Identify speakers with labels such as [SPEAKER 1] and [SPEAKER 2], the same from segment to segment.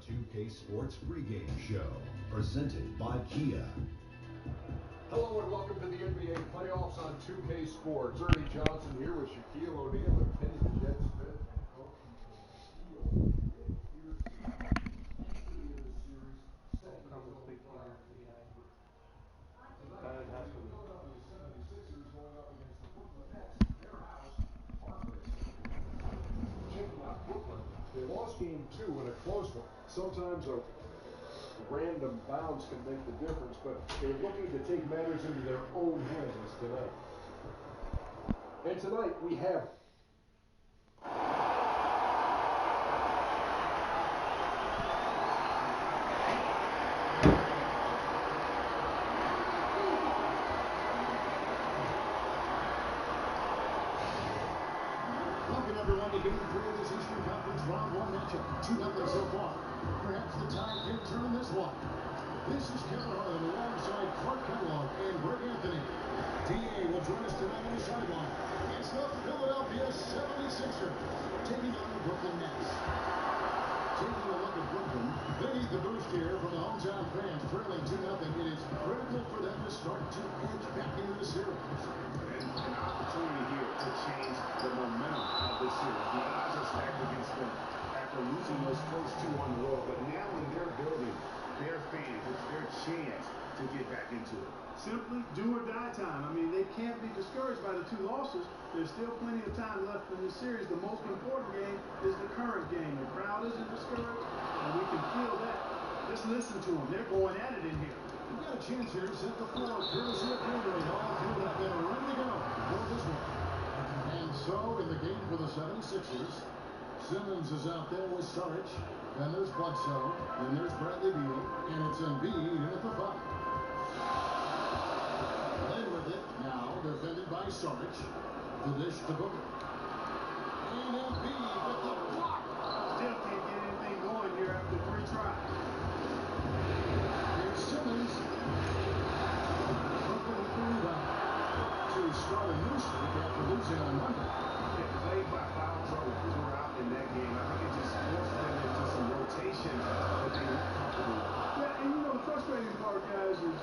[SPEAKER 1] 2K Sports pregame show, presented by Kia.
[SPEAKER 2] Hello and welcome to the NBA playoffs on 2K Sports. Ernie Johnson here with Shaquille O'Neal and Kenny the Jet Smith. They lost game 2 in a close one. Sometimes a random bounce can make the difference, but they're looking to take matters into their own hands tonight. And tonight we have
[SPEAKER 3] welcome everyone to Game 3 of this Eastern Conference Round 1 matchup. 2-0 so far. Perhaps the tide can turn this one. This is Kevin Harlan alongside Clark Kellogg and Greg Anthony. D.A. will join us tonight on the sideline. It's the Philadelphia 76ers taking on the Brooklyn Nets. Taking a look at Brooklyn, they need the boost here from the hometown fans. Trailing 2-0, it is critical for them to start to edge back into the series.
[SPEAKER 4] And an opportunity here to change the momentum of this series. The odds are stacked against them after losing those first two on the road, but now in their building, their fans, it's their chance to get back into it.
[SPEAKER 5] Simply do or die time. I mean, they can't be discouraged by the two losses. There's still plenty of time left in this series. The most important game is the current game. The crowd isn't discouraged, and we can feel that. Just listen to them. They're going at it in here.
[SPEAKER 3] We've got a chance here to set the floor. Courtesy of Gatorade. All queued up and ready to go for this one. And so, in the game for the 76ers, Simmons is out there with Saric. Then there's Bledsoe. Then there's Bradley Beal. And it's Embiid in at the 5. Then with it, now defended by Saric. The dish to Booker. And Embiid with the block.
[SPEAKER 5] Still can't get anything going here after 3 tries.
[SPEAKER 3] Here's Simmons. Brooklyn with the rebound. To start a new streak after losing on Monday.
[SPEAKER 4] Played by foul trouble throughout in that game. I think it just forced them into some rotation that they weren't comfortable with.
[SPEAKER 5] Yeah, and you know, the frustrating part, guys, is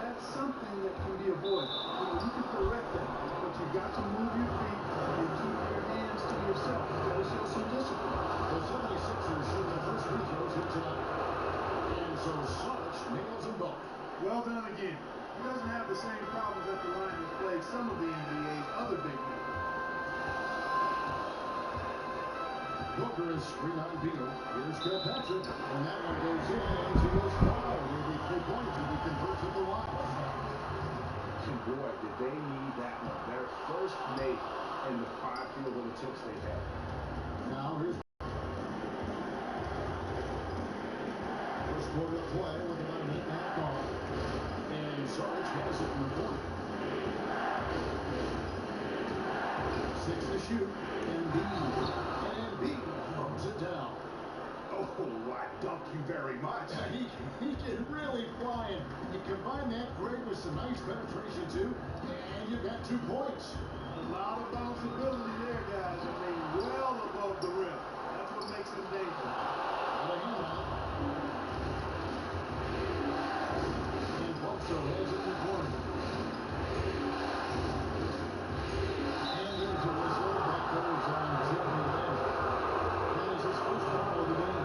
[SPEAKER 5] that's something that can be avoided. You can correct that, but you got to move your feet and keep your hands to yourself. You got to show some discipline.
[SPEAKER 3] The 76ers shoot the first free throws here tonight. And so Saric nails them both.
[SPEAKER 5] Well done again. He doesn't have the same problems at the line as played some of the NBA's other big men.
[SPEAKER 3] Booker is screen on Beal. Here's Kilpatrick. And that one goes in as he goes foul. It'll be 3 points if he converts at the line.
[SPEAKER 4] And boy, did they need that one. Their first make in the 5 field goal attempts they had.
[SPEAKER 3] Now here's first quarter of play with about a minute and a half gone. And Saric has it in the corner. 6 to shoot. Embiid throws it down.
[SPEAKER 4] Oh, I dunk you very much.
[SPEAKER 3] He can really fly, and you combine that great with some nice penetration too, and you got 2 points.
[SPEAKER 5] A lot of bounceability there, guys. I mean, well above the rim. That's what makes him dangerous.
[SPEAKER 3] And Bledsoe has it in the corner. And there's a whistle that goes on Jeremy Lamb. That is his first foul of the game.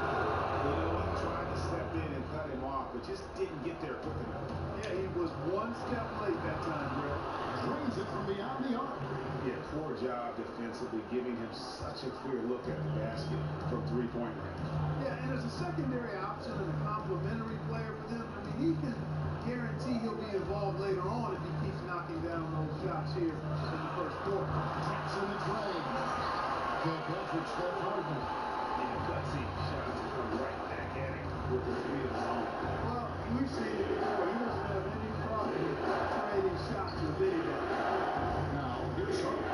[SPEAKER 4] Well, he tried to step in and cut him off, but just didn't get there quick enough.
[SPEAKER 5] Yeah, he was 1 step late that time, Greg.
[SPEAKER 3] Drains it from beyond the arc.
[SPEAKER 4] Yeah, poor job defensively, giving him such a clear look at the basket from 3-point range.
[SPEAKER 5] Yeah, and as a secondary option and a complimentary player for them, I mean, he can guarantee he'll be involved later on if he keeps knocking down those shots here in the first quarter.
[SPEAKER 3] Taps in the drain. Kilpatrick steps hardly.
[SPEAKER 4] And gutsy shots come right back at him with his feet in his own.
[SPEAKER 5] Well, we've seen it before. He doesn't have any problem trading shots with anybody.
[SPEAKER 3] Now, here's Saric.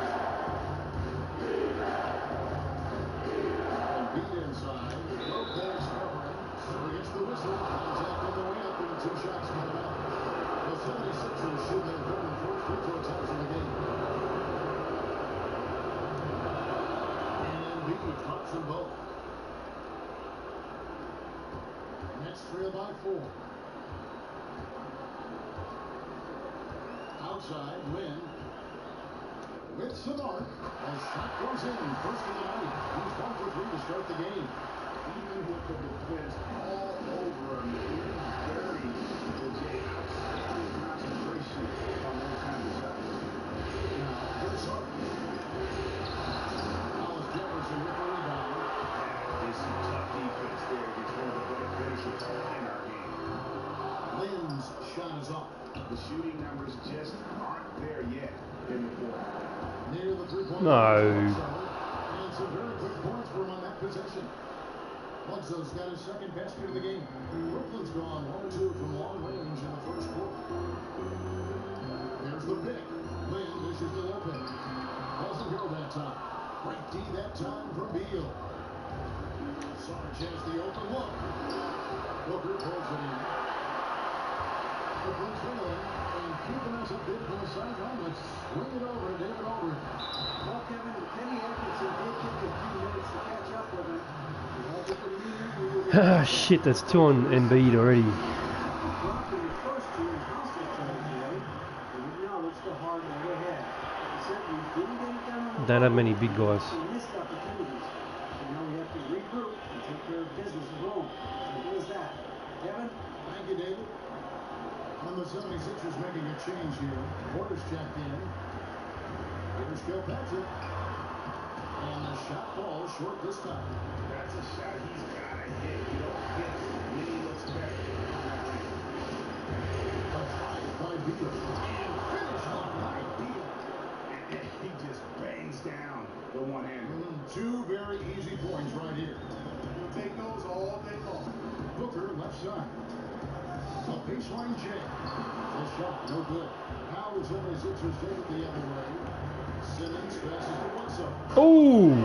[SPEAKER 3] Embiid inside. Lopez covering. So against the whistle. Contact on the way up and 2 shots come out. The 76ers shoot their third and fourth free throw attempts in the game. And Embiid drops them both. trail by 4. Outside, Lynn. With some arc. A shot goes in. First of the night. He's 1 for 3 to start the game.
[SPEAKER 4] Even with the defense all over him, he's very legit. Outstanding concentration on those kinds of shots.
[SPEAKER 3] Now, here's Sark. Hollis Jefferson with the rebound.
[SPEAKER 4] That is some tough defense there against one of the better finishers in our game.
[SPEAKER 3] Lynn's shot is off.
[SPEAKER 4] The shooting numbers just aren't there yet in the fourth.
[SPEAKER 3] Near the three-point
[SPEAKER 6] No.
[SPEAKER 3] line. And some very quick points for him on that possession. Bledsoe's got his second basket of the game. Brooklyn's gone 1-2 from long range in the first quarter. There's the pick. Lynn dishes to Lopez. Doesn't go that time. Great D that time from Beal. Sarge has the open look. Booker pulls it in. Brooklyn trailing and keeping us up there from the sideline. Let's swing it over to David Aldridge.
[SPEAKER 5] Well, Kevin, Kenny Atkinson did take a few minutes to catch up with him.
[SPEAKER 6] Ah, shit, that's 2 on Embiid already.
[SPEAKER 5] Dropped in the first 2 and concentrated today. And we acknowledge the hard way ahead. He said we didn't get it done on the
[SPEAKER 6] Don't have many big guys.
[SPEAKER 5] We missed opportunities. So now we have to regroup and take care of business at home. Simple as that. Kevin?
[SPEAKER 3] Thank you, David. And the 76ers making a change here. Porter's checked in. Here's Kilpatrick. And the shot falls short this time.
[SPEAKER 4] That's a shot he's got to hit. You don't hit when he looks better.
[SPEAKER 3] A drive by Beal. And finish on by Beal.
[SPEAKER 4] And he just bangs down the one-hander.
[SPEAKER 3] 2 very easy points right here.
[SPEAKER 5] We'll take those all day long.
[SPEAKER 3] Booker left side. A baseline check. The shot, no good. Now the 76ers take it the other way. Simmons passes to Bledsoe.
[SPEAKER 6] Oh!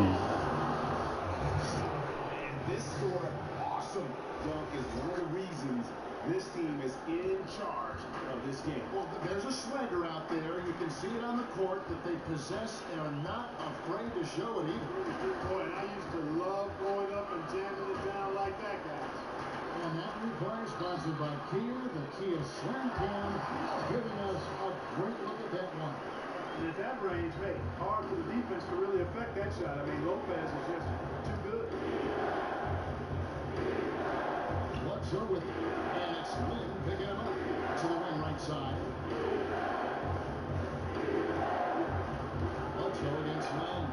[SPEAKER 4] And this sort of awesome dunk is one of the reasons this team is in charge of this game.
[SPEAKER 3] Well, there's a swagger out there. You can see it on the court that they possess and are not afraid to show it either.
[SPEAKER 5] Boy, I used to love going up and jamming it down like that, guys.
[SPEAKER 3] And that replay sponsored by Kia, the Kia Slam Cam, giving us a great look at that one.
[SPEAKER 5] And at that range, hey, hard for the defense to really affect that shot. I mean, Lopez is just too good.
[SPEAKER 3] Bledsoe with it. And it's Lynn picking him up to the wing right side. Bledsoe against Lynn.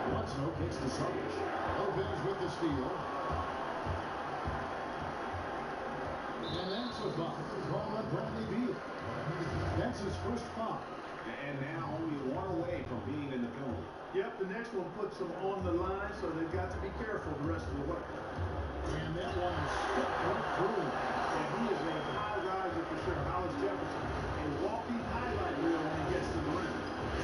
[SPEAKER 3] Bledsoe kicks to Sarge. Lopez with the steal. And that's a foul. Called on Bradley Beal. That's his first foul.
[SPEAKER 4] And now only 1 away from being in the penalty.
[SPEAKER 5] Yep, the next one puts them on the line, so they've got to be careful the rest of the way.
[SPEAKER 3] And that one is stepped right through.
[SPEAKER 5] And he is a high riser for sure. Hollis Jefferson, a walking highlight reel when he gets to the rim.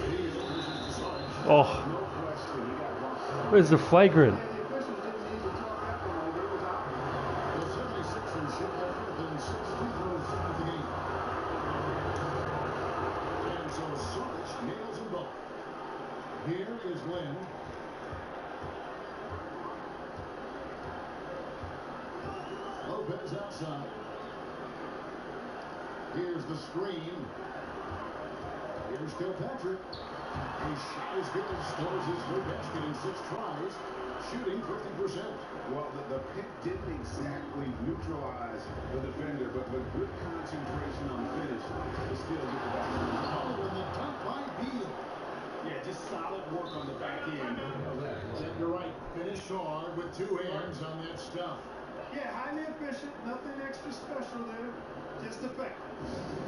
[SPEAKER 3] Beal pushes to Sarge.
[SPEAKER 6] Oh,
[SPEAKER 4] No question, he got bumped.
[SPEAKER 6] where's the flagrant?
[SPEAKER 5] And the officials didn't need to talk that penalty. It was out.
[SPEAKER 3] The 76ers shoot their 5th and 6th free throws of the game. And so Sarge nails them both. Here is Lynn. Lopez outside. Here's the screen. Here's Kilpatrick. His shot is good. Scores his third basket in 6 tries. Shooting 50%.
[SPEAKER 4] Well, the pick didn't exactly neutralize the defender, but good concentration on the finish to still get the basket.
[SPEAKER 3] Oh, and the dunk by Beal.
[SPEAKER 4] Yeah, just solid work on the back end of that.
[SPEAKER 3] And you're right. Finish hard with 2 hands on that stuff.
[SPEAKER 5] Yeah, highly efficient. Nothing extra special there. Just effective.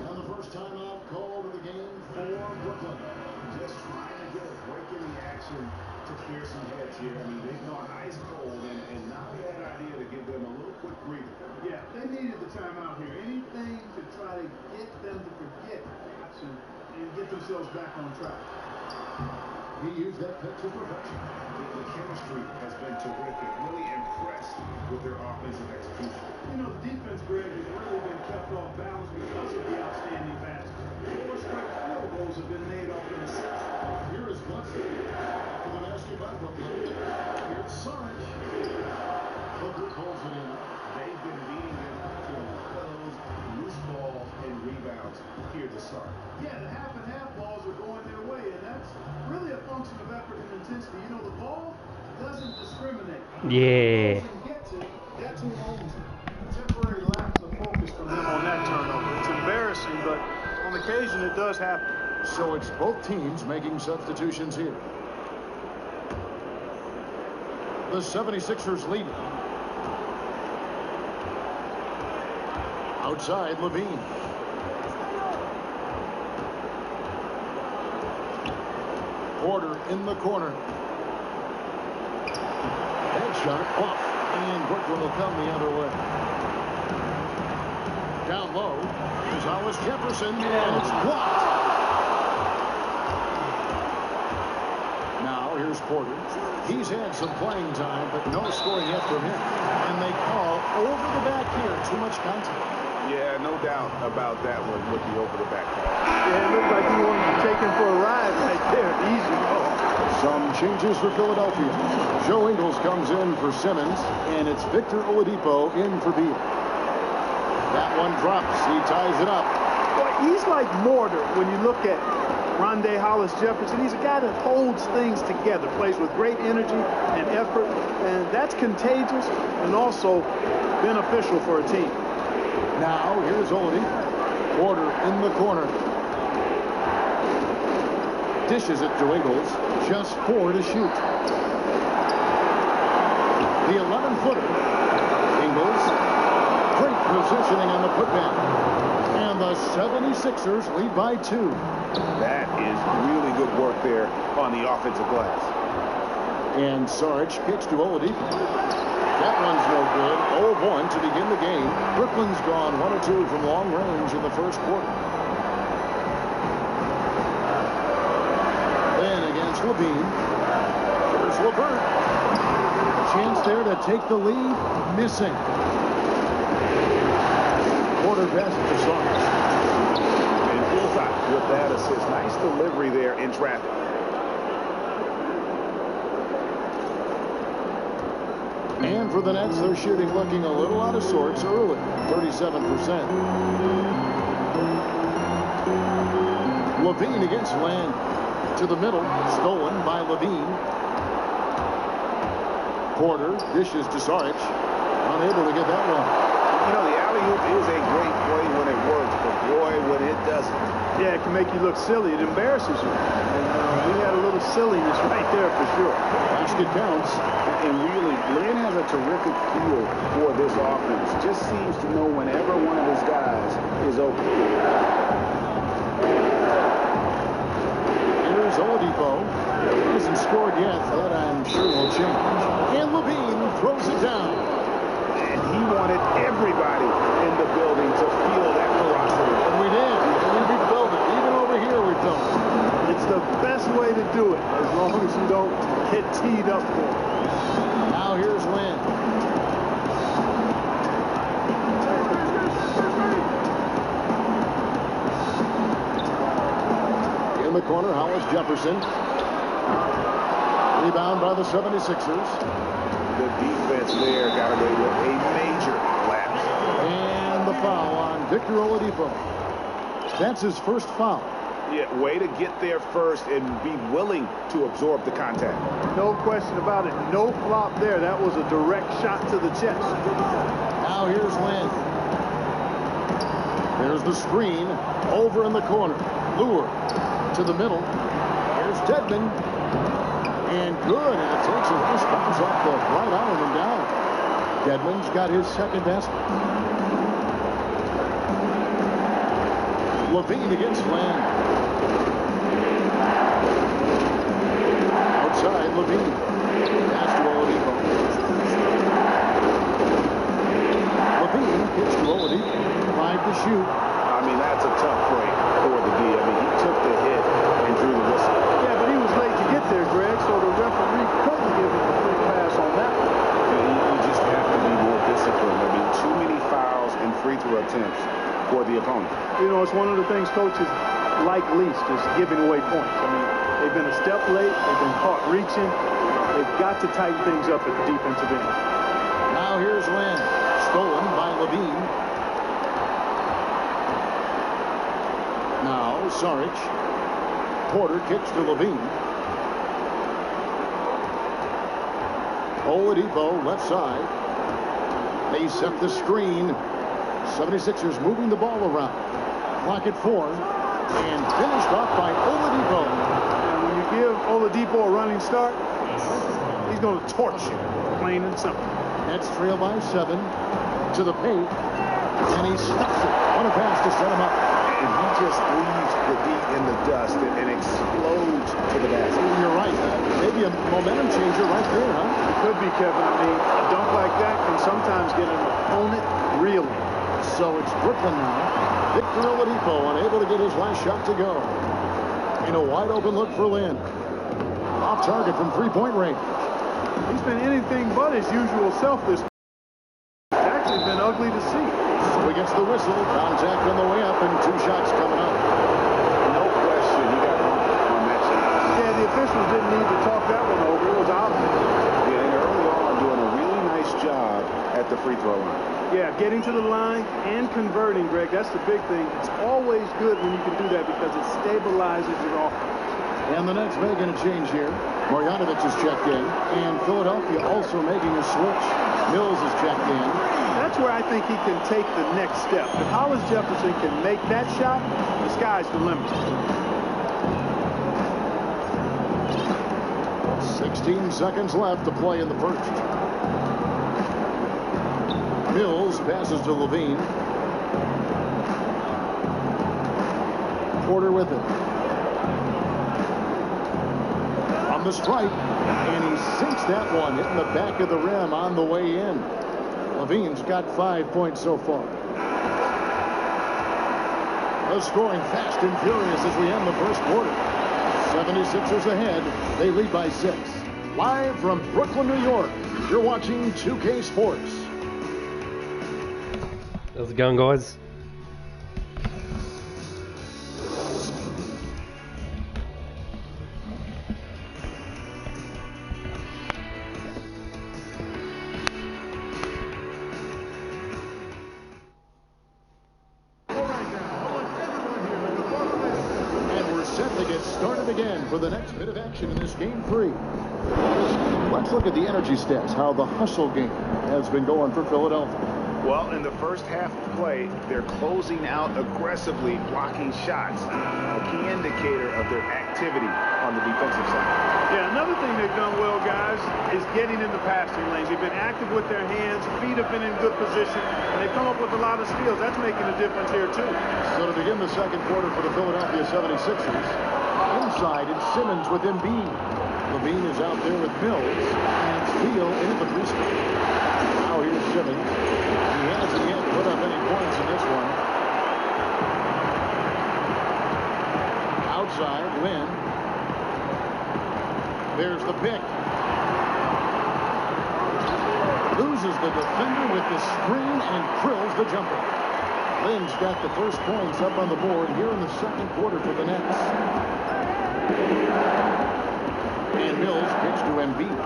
[SPEAKER 3] And the first timeout called of the game for Brooklyn.
[SPEAKER 4] Just trying to get a break in the action to clear some heads here. I mean, they've gone ice cold, and not a bad idea to give them a little quick breather.
[SPEAKER 5] Yeah, they needed the timeout here. Anything to try to get them to forget and get themselves back on track.
[SPEAKER 3] He used that pick to perfection.
[SPEAKER 4] The chemistry has been terrific. Really impressed with their offensive execution.
[SPEAKER 5] You know, the defense, Greg, has really been kept off balance because of the outstanding pass. 4 straight field goals have been made off in the 6th.
[SPEAKER 3] Here is Bledsoe for the basket by Brooklyn. Here's Sarge. Booker pulls it in.
[SPEAKER 4] They
[SPEAKER 2] to start.
[SPEAKER 5] Yeah, the half and half balls are going their way, and that's really a function of effort and intensity. You know, the ball doesn't discriminate.
[SPEAKER 6] Yeah.
[SPEAKER 5] That's who owns it. Temporary lapse of focus from him on that turnover. It's embarrassing, but on occasion it does happen.
[SPEAKER 3] So it's both teams making substitutions here. The 76ers lead it. Outside, Levine. Porter in the corner. Headshot off, and Brooklyn will come the other way. Down low, Gonzalez Jefferson, and it's blocked. Now here's Porter. He's had some playing time, but no scoring yet from him. And they call over the back here. Too much contact.
[SPEAKER 4] Yeah, no doubt about that one with the over-the-back call.
[SPEAKER 5] Yeah, it looked like he wanted to take him for a ride right there. Easy call.
[SPEAKER 3] Some changes for Philadelphia. Joe Ingles comes in for Simmons, and it's Victor Oladipo in for Beal. That one drops. He ties it up.
[SPEAKER 5] Boy, he's like Mortar when you look at Rondé Hollis Jefferson. He's a guy that holds things together, plays with great energy and effort, and that's contagious and also beneficial for a team.
[SPEAKER 3] Now here's Oladipo. Porter in the corner. Dishes it to Ingles. Just 4 to shoot. The 11-footer. Ingles. Great positioning on the putback. And the 76ers lead by 2.
[SPEAKER 4] That is really good work there on the offensive glass.
[SPEAKER 3] And Sarge kicks to Oladipo. That one's no good. 0-1 to begin the game. Brooklyn's gone 1 or 2 from long range in the first quarter. Then against Levine. Here's LeVert. Chance there to take the lead. Missing. Porter passes to Sarge.
[SPEAKER 4] And Hillside with that assist. Nice delivery there in traffic.
[SPEAKER 3] And for the Nets, their shooting looking a little out of sorts early, 37%. Levine against Land. To the middle, stolen by Levine. Porter dishes to Sarge. Unable to get that one.
[SPEAKER 4] You know, the alley-oop is a great play when it works, but boy, when it doesn't.
[SPEAKER 5] Yeah, it can make you look silly. It embarrasses you. And we had a little silliness right there for sure.
[SPEAKER 3] Basket counts.
[SPEAKER 4] And really, Glenn has a terrific feel for this offense. Just seems to know whenever one of his guys is open.
[SPEAKER 3] Here's Oladipo. Hasn't scored yet. That I'm sure will change. And Levine throws it down.
[SPEAKER 4] And he wanted everybody in the building to feel that ferocity.
[SPEAKER 3] And we did. And we felt it. Even over here we felt it.
[SPEAKER 5] It's the best way to do it, as long as you don't get teed up for it.
[SPEAKER 3] Now here's Lynn. In the corner, Hollis Jefferson. Rebound by the 76ers.
[SPEAKER 4] The defense there got away with a major lapse.
[SPEAKER 3] And the foul on Victor Oladipo. That's his first foul.
[SPEAKER 4] Yeah, way to get there first and be willing to absorb the contact.
[SPEAKER 5] No question about it. No flop there. That was a direct shot to the chest.
[SPEAKER 3] Now here's Lynn. There's the screen over in the corner. Lure to the middle. Here's Dedmon. And good. And it takes a nice bounce off the right arm and down. Dedmon's got his second basket. Levine against Land. Outside, Levine. Pass to Oladipo. Levine kicks to Oladipo. 5 to shoot.
[SPEAKER 4] I mean, that's a tough break for the D. I mean, he took the hit and drew the whistle.
[SPEAKER 5] Yeah, but he was late to get there, Greg, so the referee couldn't give him a free pass on that one.
[SPEAKER 4] You just have to be more disciplined. I mean, too many fouls and free throw attempts for the opponent.
[SPEAKER 5] You know, it's one of the things coaches like least is giving away points. I mean, they've been a step late. They've been caught reaching. They've got to tighten things up at the defensive end.
[SPEAKER 3] Now here's Lynn. Stolen by Levine. Saric. Porter kicks to Levine. Oladipo left side. They set the screen. 76ers moving the ball around. Clock at 4. And finished off by Oladipo.
[SPEAKER 5] And when you give Oladipo a running start, he's going to torch you, plain and simple.
[SPEAKER 3] Nets trail by 7 to the paint. And he stuffs it on a pass to set him up.
[SPEAKER 4] And he just leaves the D in the dust and explodes to the basket.
[SPEAKER 3] You're right. Maybe a momentum changer right there, huh?
[SPEAKER 5] It could be, Kevin. I mean, a dunk like that can sometimes get an opponent reeling.
[SPEAKER 3] So it's Brooklyn now. Victor Oladipo unable to get his last shot to go. In a wide open look for Lynn. Off target from three-point range.
[SPEAKER 5] He's been anything but his usual self this. It's actually been ugly to see.
[SPEAKER 3] So he gets the whistle. Contact on the way up and 2 shots coming up.
[SPEAKER 4] No question, he got bumped on that shot.
[SPEAKER 5] Yeah, the officials didn't need to talk that one over. It was obvious.
[SPEAKER 4] Yeah, and early on doing a really nice job at the free throw line.
[SPEAKER 5] Yeah, getting to the line and converting, Greg. That's the big thing. It's always good when you can do that because it stabilizes your offense.
[SPEAKER 3] And the Nets making a change here. Marjanovic is checked in. And Philadelphia also making a switch. Mills is checked in.
[SPEAKER 5] That's where I think he can take the next step. If Hollis Jefferson can make that shot, the sky's the limit.
[SPEAKER 3] 16 seconds left to play in the first. Mills passes to Levine. Porter with it. On the strike. And he sinks that one, hitting the back of the rim on the way in. Levine's got 5 points so far. The scoring fast and furious as we end the first quarter. 76ers ahead. They lead by 6. Live from Brooklyn, New York, you're watching 2K Sports.
[SPEAKER 6] How's it going, guys?
[SPEAKER 3] For the next bit of action in this game 3. Let's look at the energy stats, how the hustle game has been going for Philadelphia.
[SPEAKER 4] Well, in the first half of play, they're closing out aggressively, blocking shots. A key indicator of their activity on the defensive side.
[SPEAKER 5] Yeah, another thing they've done well, guys, is getting in the passing lanes. They've been active with their hands, feet have been in good position, and they've come up with a lot of steals. That's making a difference here, too.
[SPEAKER 3] So to begin the second quarter for the Philadelphia 76ers, inside, it's Simmons with Embiid. Levine is out there with Mills. And Steele into the free throw. Now here's Simmons. He hasn't yet put up any points in this one. Outside, Lynn. There's the pick. Loses the defender with the screen and drills the jumper. Lynn's got the first points up on the board here in the second quarter for the Nets. And Mills pitch to Embiid.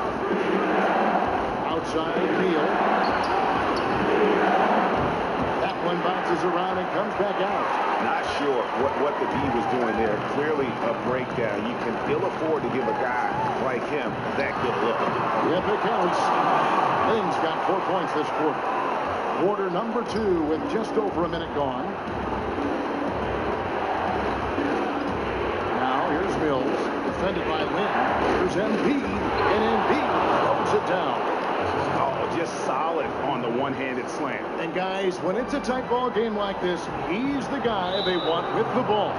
[SPEAKER 3] Outside, Neal. That one bounces around and comes back out.
[SPEAKER 4] Not sure what the D was doing there. Clearly a breakdown. You can ill afford to give a guy like him that good look.
[SPEAKER 3] Yep, it counts. Lynn's got 4 points this quarter. Quarter number 2 with just over a minute gone. Now here's Mills, defended by Lynn. Here's Embiid, and Embiid throws it down.
[SPEAKER 4] Oh, just solid on the one-handed slam.
[SPEAKER 3] And guys, when it's a tight ball game like this, he's the guy they want with the ball.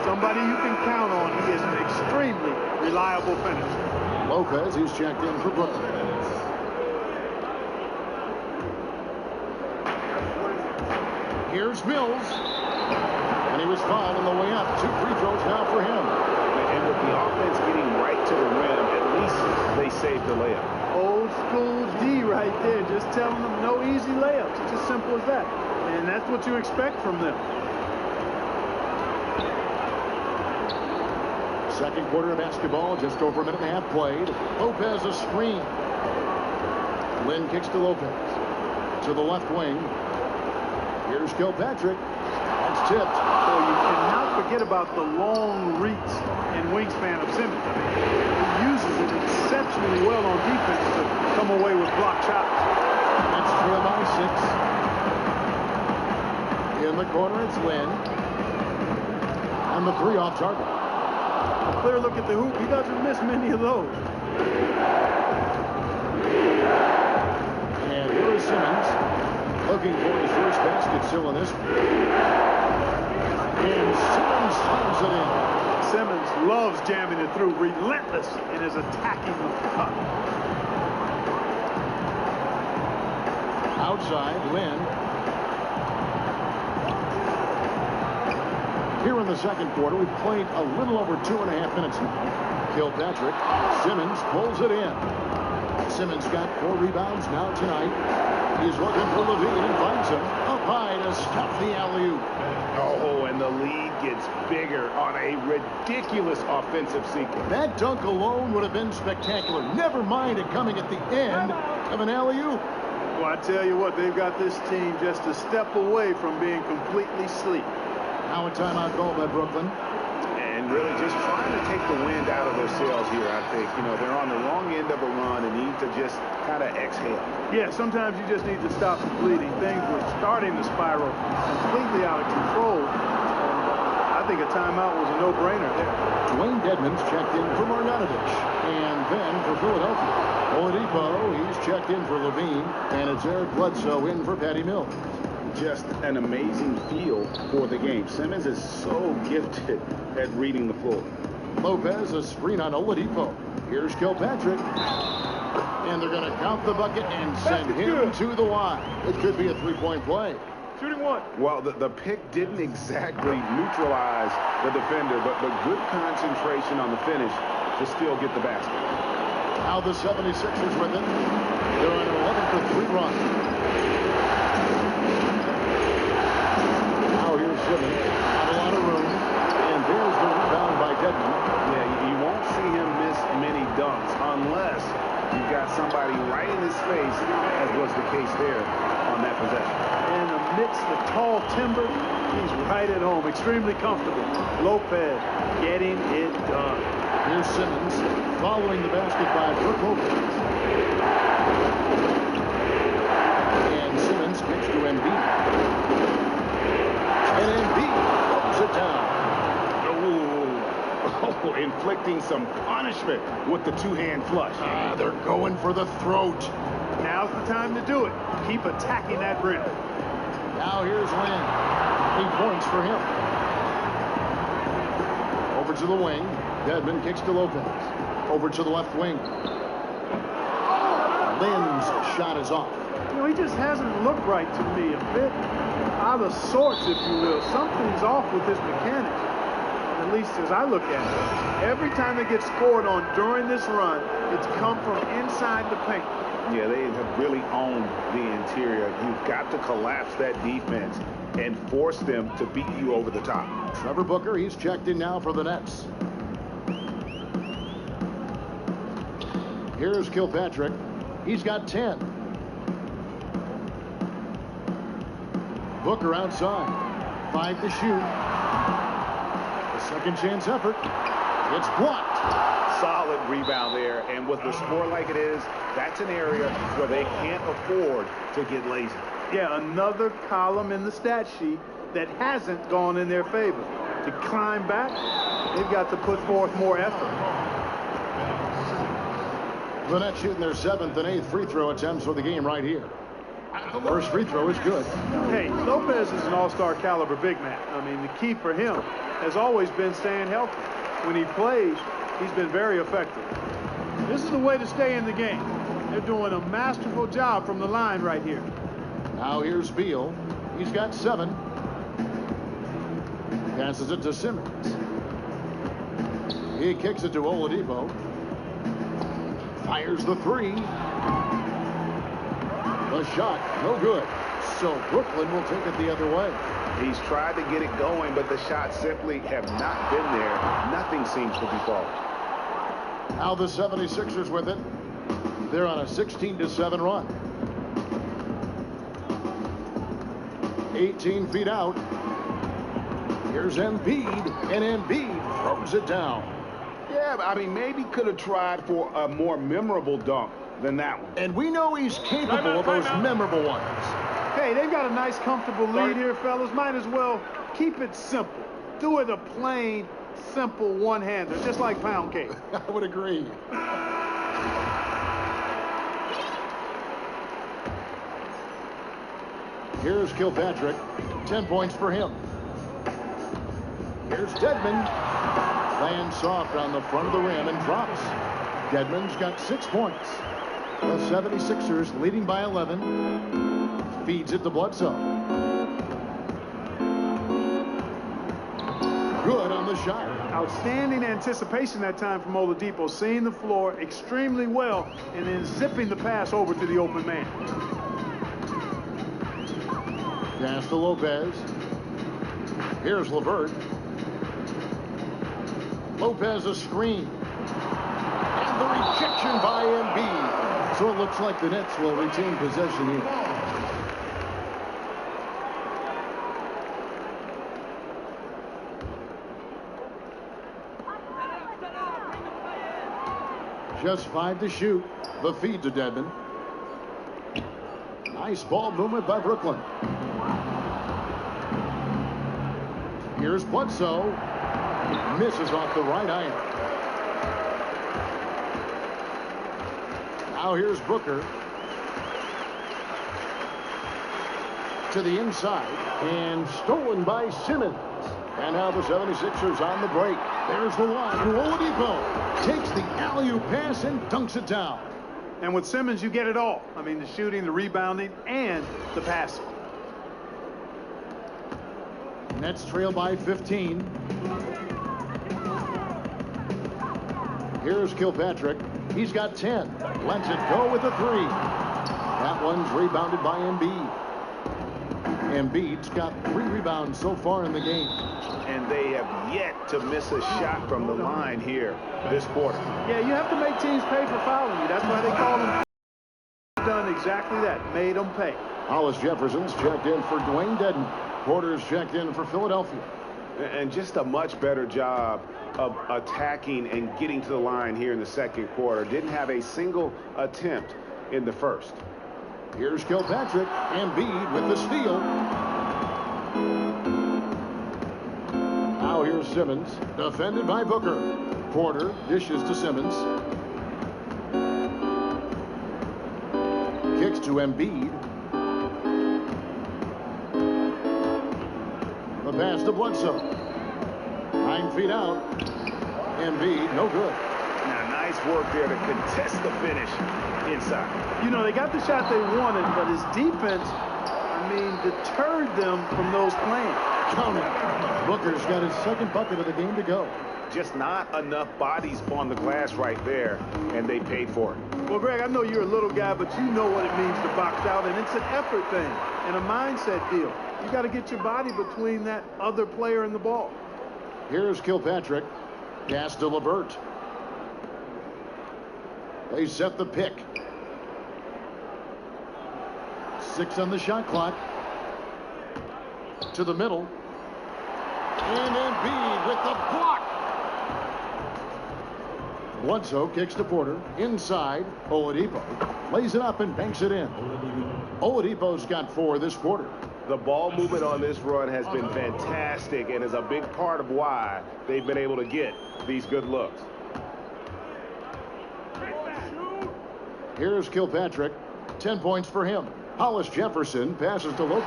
[SPEAKER 5] Somebody you can count on. He is an extremely reliable finisher.
[SPEAKER 3] Lopez, he's checked in for Brooklyn. Here's Mills. And he was fouled on the way up. 2 free throws now for him.
[SPEAKER 4] And with the offense getting right to the rim, at least they saved the layup.
[SPEAKER 5] Old school D right there. Just telling them no easy layups. It's as simple as that. And that's what you expect from them.
[SPEAKER 3] Second quarter of basketball, just over a minute and a half played. Lopez a screen. Lynn kicks to Lopez. To the left wing. Here's Kilpatrick. That's tipped.
[SPEAKER 5] So you cannot forget about the long reach and wingspan of Simmons. I mean, he uses it exceptionally well on defense to come away with block shots.
[SPEAKER 3] That's trail by 6. In the corner, it's Lynn. And the 3 off target.
[SPEAKER 5] A clear look at the hoop. He doesn't miss many of those.
[SPEAKER 3] And here is Simmons looking for his first basket still in this one. And Simmons slams it in.
[SPEAKER 5] Simmons loves jamming it through, relentless in his attacking of the cup.
[SPEAKER 3] Outside, Lynn. Here in the second quarter, we've played a little over 2.5 minutes now. Kilpatrick. Simmons pulls it in. Simmons got 4 rebounds now tonight. He's looking for Levine and finds him. Up high to stuff the alley-oop.
[SPEAKER 4] Oh, and the lead gets bigger on a ridiculous offensive sequence.
[SPEAKER 3] That dunk alone would have been spectacular. Never mind it coming at the end of an alley-oop.
[SPEAKER 5] Well, I tell you what, they've got this team just a step away from being completely asleep.
[SPEAKER 3] Now a timeout call by Brooklyn.
[SPEAKER 4] And really just trying to take the wind out of their sails here, I think. You know, they're on the wrong end of a run and need to just kind of exhale. Yeah,
[SPEAKER 5] sometimes you just need to stop the bleeding. Things were starting to spiral completely out of control. And I think a timeout was a no-brainer there.
[SPEAKER 3] Dwayne Dedmon's checked in for Marjanovic. And then for Philadelphia, Oladipo, he's checked in for Levine. And it's Eric Bledsoe in for Patty Mills.
[SPEAKER 4] Just an amazing feel for the game. Simmons is so gifted at reading the floor.
[SPEAKER 3] Lopez, a screen on Oladipo. Here's Kilpatrick. And they're going to count the bucket and send him to the line. It could be a 3-point play.
[SPEAKER 5] Shooting one.
[SPEAKER 4] Well, the pick didn't exactly neutralize the defender, but good concentration on the finish to still get the basket.
[SPEAKER 3] Now the 76ers with it. They're on an 11-3 run. Here's Simmons, not a lot of room, and there's the rebound by Dedmon.
[SPEAKER 4] Yeah, you won't see him miss many dunks unless you've got somebody right in his face, as was the case there on that possession.
[SPEAKER 5] And amidst the tall timber, he's right at home, extremely comfortable. Lopez getting it done.
[SPEAKER 3] Here's Simmons following the basket by Brook Lopez. And Simmons kicks to Embiid. And Embiid pulls it down.
[SPEAKER 4] Oh, inflicting some punishment with the two-hand flush.
[SPEAKER 3] They're going for the throat.
[SPEAKER 5] Now's the time to do it. Keep attacking that rim.
[SPEAKER 3] Now here's Lynn. 8 points for him. Over to the wing. Dedmon kicks to Lopez. Over to the left wing. Lynn's shot is off.
[SPEAKER 5] You know, he just hasn't looked right to me. A bit out of sorts, if you will. Something's off with his mechanics, at least as I look at it. Every time they get scored on during this run, it's come from inside the paint.
[SPEAKER 4] Yeah, they have really owned the interior. You've got to collapse that defense and force them to beat you over the top.
[SPEAKER 3] Trevor Booker, he's checked in now for the Nets. Here's Kilpatrick. He's got 10. Booker outside. 5 to shoot. A second chance effort. It's blocked.
[SPEAKER 4] Solid rebound there, and with the score like it is, that's an area where they can't afford to get lazy.
[SPEAKER 5] Yeah, another column in the stat sheet that hasn't gone in their favor. To climb back, they've got to put forth more effort.
[SPEAKER 3] The Nets shooting their 7th and 8th free throw attempts for the game right here. First free throw is good.
[SPEAKER 5] Hey, Lopez is an all-star caliber big man. I mean, the key for him has always been staying healthy. When he plays, he's been very effective. This is the way to stay in the game. They're doing a masterful job from the line right here.
[SPEAKER 3] Now here's Beal. He's got 7. Passes it to Simmons. He kicks it to Oladipo. Fires the 3. The shot, no good. So Brooklyn will take it the other way.
[SPEAKER 4] He's tried to get it going, but the shots simply have not been there. Nothing seems to be falling.
[SPEAKER 3] Now the 76ers with it. They're on a 16-7 run. 18 feet out. Here's Embiid, and Embiid throws it down.
[SPEAKER 4] Yeah, I mean, maybe could have tried for a more memorable dunk than that one.
[SPEAKER 3] And we know he's capable of those memorable ones.
[SPEAKER 5] Hey, they've got a nice, comfortable lead here, fellas. Might as well keep it simple. Do it a plain, simple one-hander, just like pound cake.
[SPEAKER 3] I would agree. Here's Kilpatrick. 10 points for him. Here's Dedmon. Lands soft on the front of the rim and drops. Dedmon's got 6 points. The 76ers leading by 11. Feeds it to Bledsoe. Good on the shot.
[SPEAKER 5] Outstanding anticipation that time from Oladipo, seeing the floor extremely well and then zipping the pass over to the open man.
[SPEAKER 3] Pass to Lopez. Here's LeVert. Lopez a screen. And the rejection by Embiid. So it looks like the Nets will retain possession here. Just 5 to shoot. The feed to Dedmon. Nice ball movement by Brooklyn. Here's Bledsoe. Misses off the right iron. Now here's Booker. To the inside. And stolen by Simmons. And now the 76ers on the break. There's the line to Oladipo. Takes the alley-oop pass and dunks it down.
[SPEAKER 5] And with Simmons, you get it all. I mean, the shooting, the rebounding, and the passing.
[SPEAKER 3] Nets trail by 15. Here's Kilpatrick. He's got 10. Lets it go with a 3. That one's rebounded by Embiid. Embiid's got 3 rebounds so far in the game.
[SPEAKER 4] And they have yet to miss a shot from the line here this quarter.
[SPEAKER 5] Yeah, you have to make teams pay for fouling you. That's why they call them. Done exactly that. Made them pay.
[SPEAKER 3] Hollis Jefferson's checked in for Dwayne Dedmon. Porter's checked in for Philadelphia.
[SPEAKER 4] And just a much better job of attacking and getting to the line here in the second quarter. Didn't have a single attempt in the first.
[SPEAKER 3] Here's Kilpatrick. Embiid with the steal. Now here's Simmons. Defended by Booker. Porter dishes to Simmons. Kicks to Embiid. The pass to Bledsoe. 9 feet out. Embiid, no good.
[SPEAKER 4] Now, nice work there to contest the finish inside.
[SPEAKER 5] You know, they got the shot they wanted, but his defense, I mean, deterred them from those plans.
[SPEAKER 3] Count it. Booker's got his second bucket of the game to go.
[SPEAKER 4] Just not enough bodies on the glass right there, and they paid for it.
[SPEAKER 5] Well, Greg, I know you're a little guy, but you know what it means to box out, and it's an effort thing and a mindset deal. You got to get your body between that other player and the ball.
[SPEAKER 3] Here's Kilpatrick. Pass to LeVert. They set the pick. 6 on the shot clock. To the middle. And Embiid with the block. Bledsoe kicks to Porter. Inside. Oladipo lays it up and banks it in. Oladipo's got 4 this quarter.
[SPEAKER 4] The ball movement on this run has been fantastic and is a big part of why they've been able to get these good looks.
[SPEAKER 3] Here's Kilpatrick. 10 points for him. Hollis Jefferson passes to Lopez.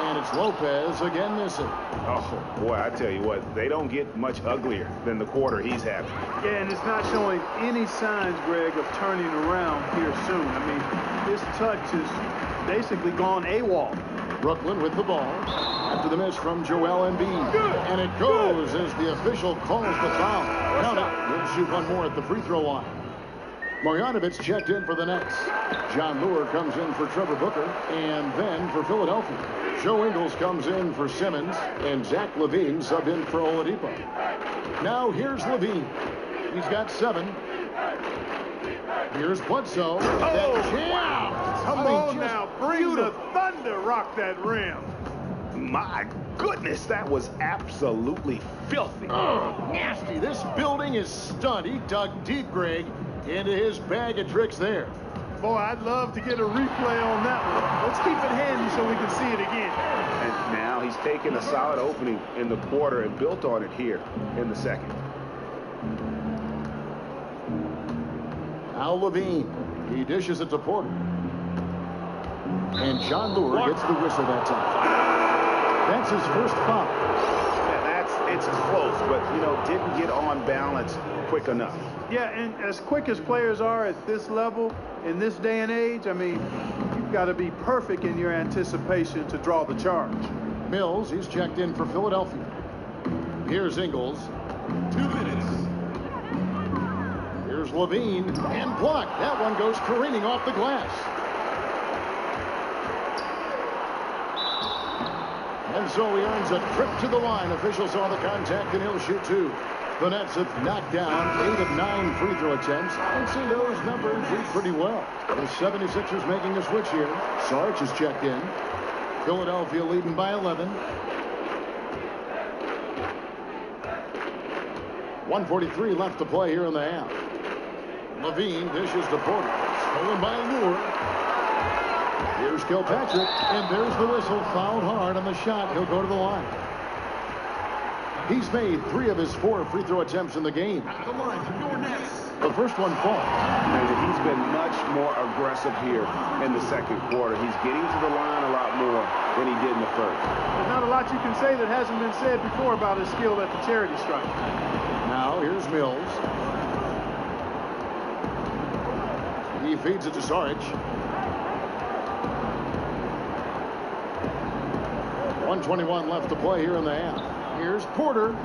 [SPEAKER 3] And it's Lopez again missing.
[SPEAKER 4] Oh, boy, I tell you what, they don't get much uglier than the quarter he's having.
[SPEAKER 5] Yeah, and it's not showing any signs, Greg, of turning around here soon. I mean, his touch is basically gone AWOL.
[SPEAKER 3] Brooklyn with the ball after the miss from Joel Embiid. And it goes as the official calls the foul. Count it. He'll shoot one more at the free throw line. Marjanovic checked in for the Nets. John Moore comes in for Trevor Booker. And then for Philadelphia, Joe Ingles comes in for Simmons. And Zach LaVine subbed in for Oladipo. Now here's LaVine. He's got 7. Here's Bledsoe.
[SPEAKER 5] Come on now, bring the thunder, rock that rim.
[SPEAKER 4] My goodness, that was absolutely filthy.
[SPEAKER 3] Nasty. This building is stunned. He dug deep, Greg, into his bag of tricks there.
[SPEAKER 5] Boy, I'd love to get a replay on that one. Let's keep it handy so we can see it again.
[SPEAKER 4] And now he's taken a solid opening in the quarter and built on it here in the second.
[SPEAKER 3] Now Levine. He dishes it to Porter. And John Lure gets the whistle that time. That's his first foul.
[SPEAKER 4] Yeah, it's close, but, didn't get on balance quick enough.
[SPEAKER 5] Yeah, and as quick as players are at this level, in this day and age, I mean, you've got to be perfect in your anticipation to draw the charge.
[SPEAKER 3] Mills, he's checked in for Philadelphia. Here's Ingles. 2 minutes. Here's Levine, and blocked. That one goes careening off the glass. And so he earns a trip to the line. Officials saw the contact, and he'll shoot 2. The Nets have knocked down 8 of 9 free throw attempts. I'd say those numbers read pretty well. The 76ers making a switch here. Sarge is checked in. Philadelphia leading by 11. 1:43 left to play here in the half. Levine dishes to Porter. Stolen by Lure. Here's Kilpatrick, and there's the whistle. Fouled hard on the shot. He'll go to the line. He's made 3 of his 4 free throw attempts in the game. The first one falls.
[SPEAKER 4] And he's been much more aggressive here in the second quarter. He's getting to the line a lot more than he did in the first.
[SPEAKER 5] There's not a lot you can say that hasn't been said before about his skill at the charity stripe.
[SPEAKER 3] Now here's Mills. He feeds it to Sarge. 1:21 left to play here in the half. Here's Porter.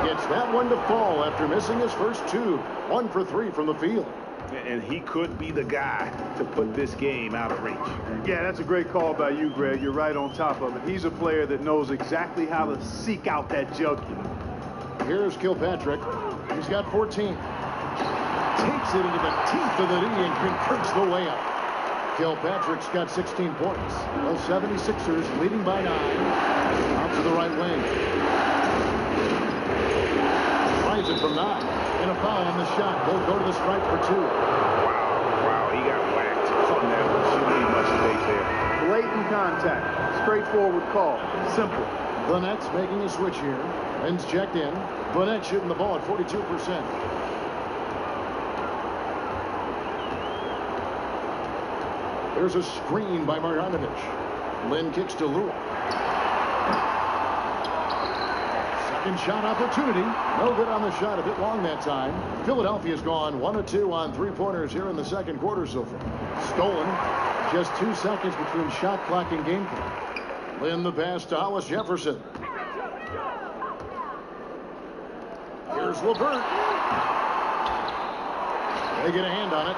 [SPEAKER 3] Gets that one to fall after missing his first 2. 1 for 3 from the field.
[SPEAKER 4] And he could be the guy to put this game out of reach.
[SPEAKER 5] Yeah, that's a great call by you, Greg. You're right on top of it. He's a player that knows exactly how to seek out that jugular.
[SPEAKER 3] Here's Kilpatrick. He's got 14. Takes it into the teeth of the knee and converts the layup. Kilpatrick's got 16 points. The 76ers leading by 9. Out to the right wing. Tries it from 9. And a foul on the shot. He'll go to the stripe for 2.
[SPEAKER 4] Wow, he got whacked on that one. Shouldn't be much debate there.
[SPEAKER 5] Blatant contact. Straightforward call. Simple.
[SPEAKER 3] The Nets making a switch here. Ben's checked in. The Nets shooting the ball at 42%. There's a screen by Marjanovic. Lynn kicks to Lure. Second shot opportunity. No good on the shot. A bit long that time. Philadelphia's gone 1 of 2 on 3-pointers here in the second quarter so far. Stolen. Just 2 seconds between shot clock and game clock. Lynn the pass to Hollis Jefferson. Here's LeVert. They get a hand on it.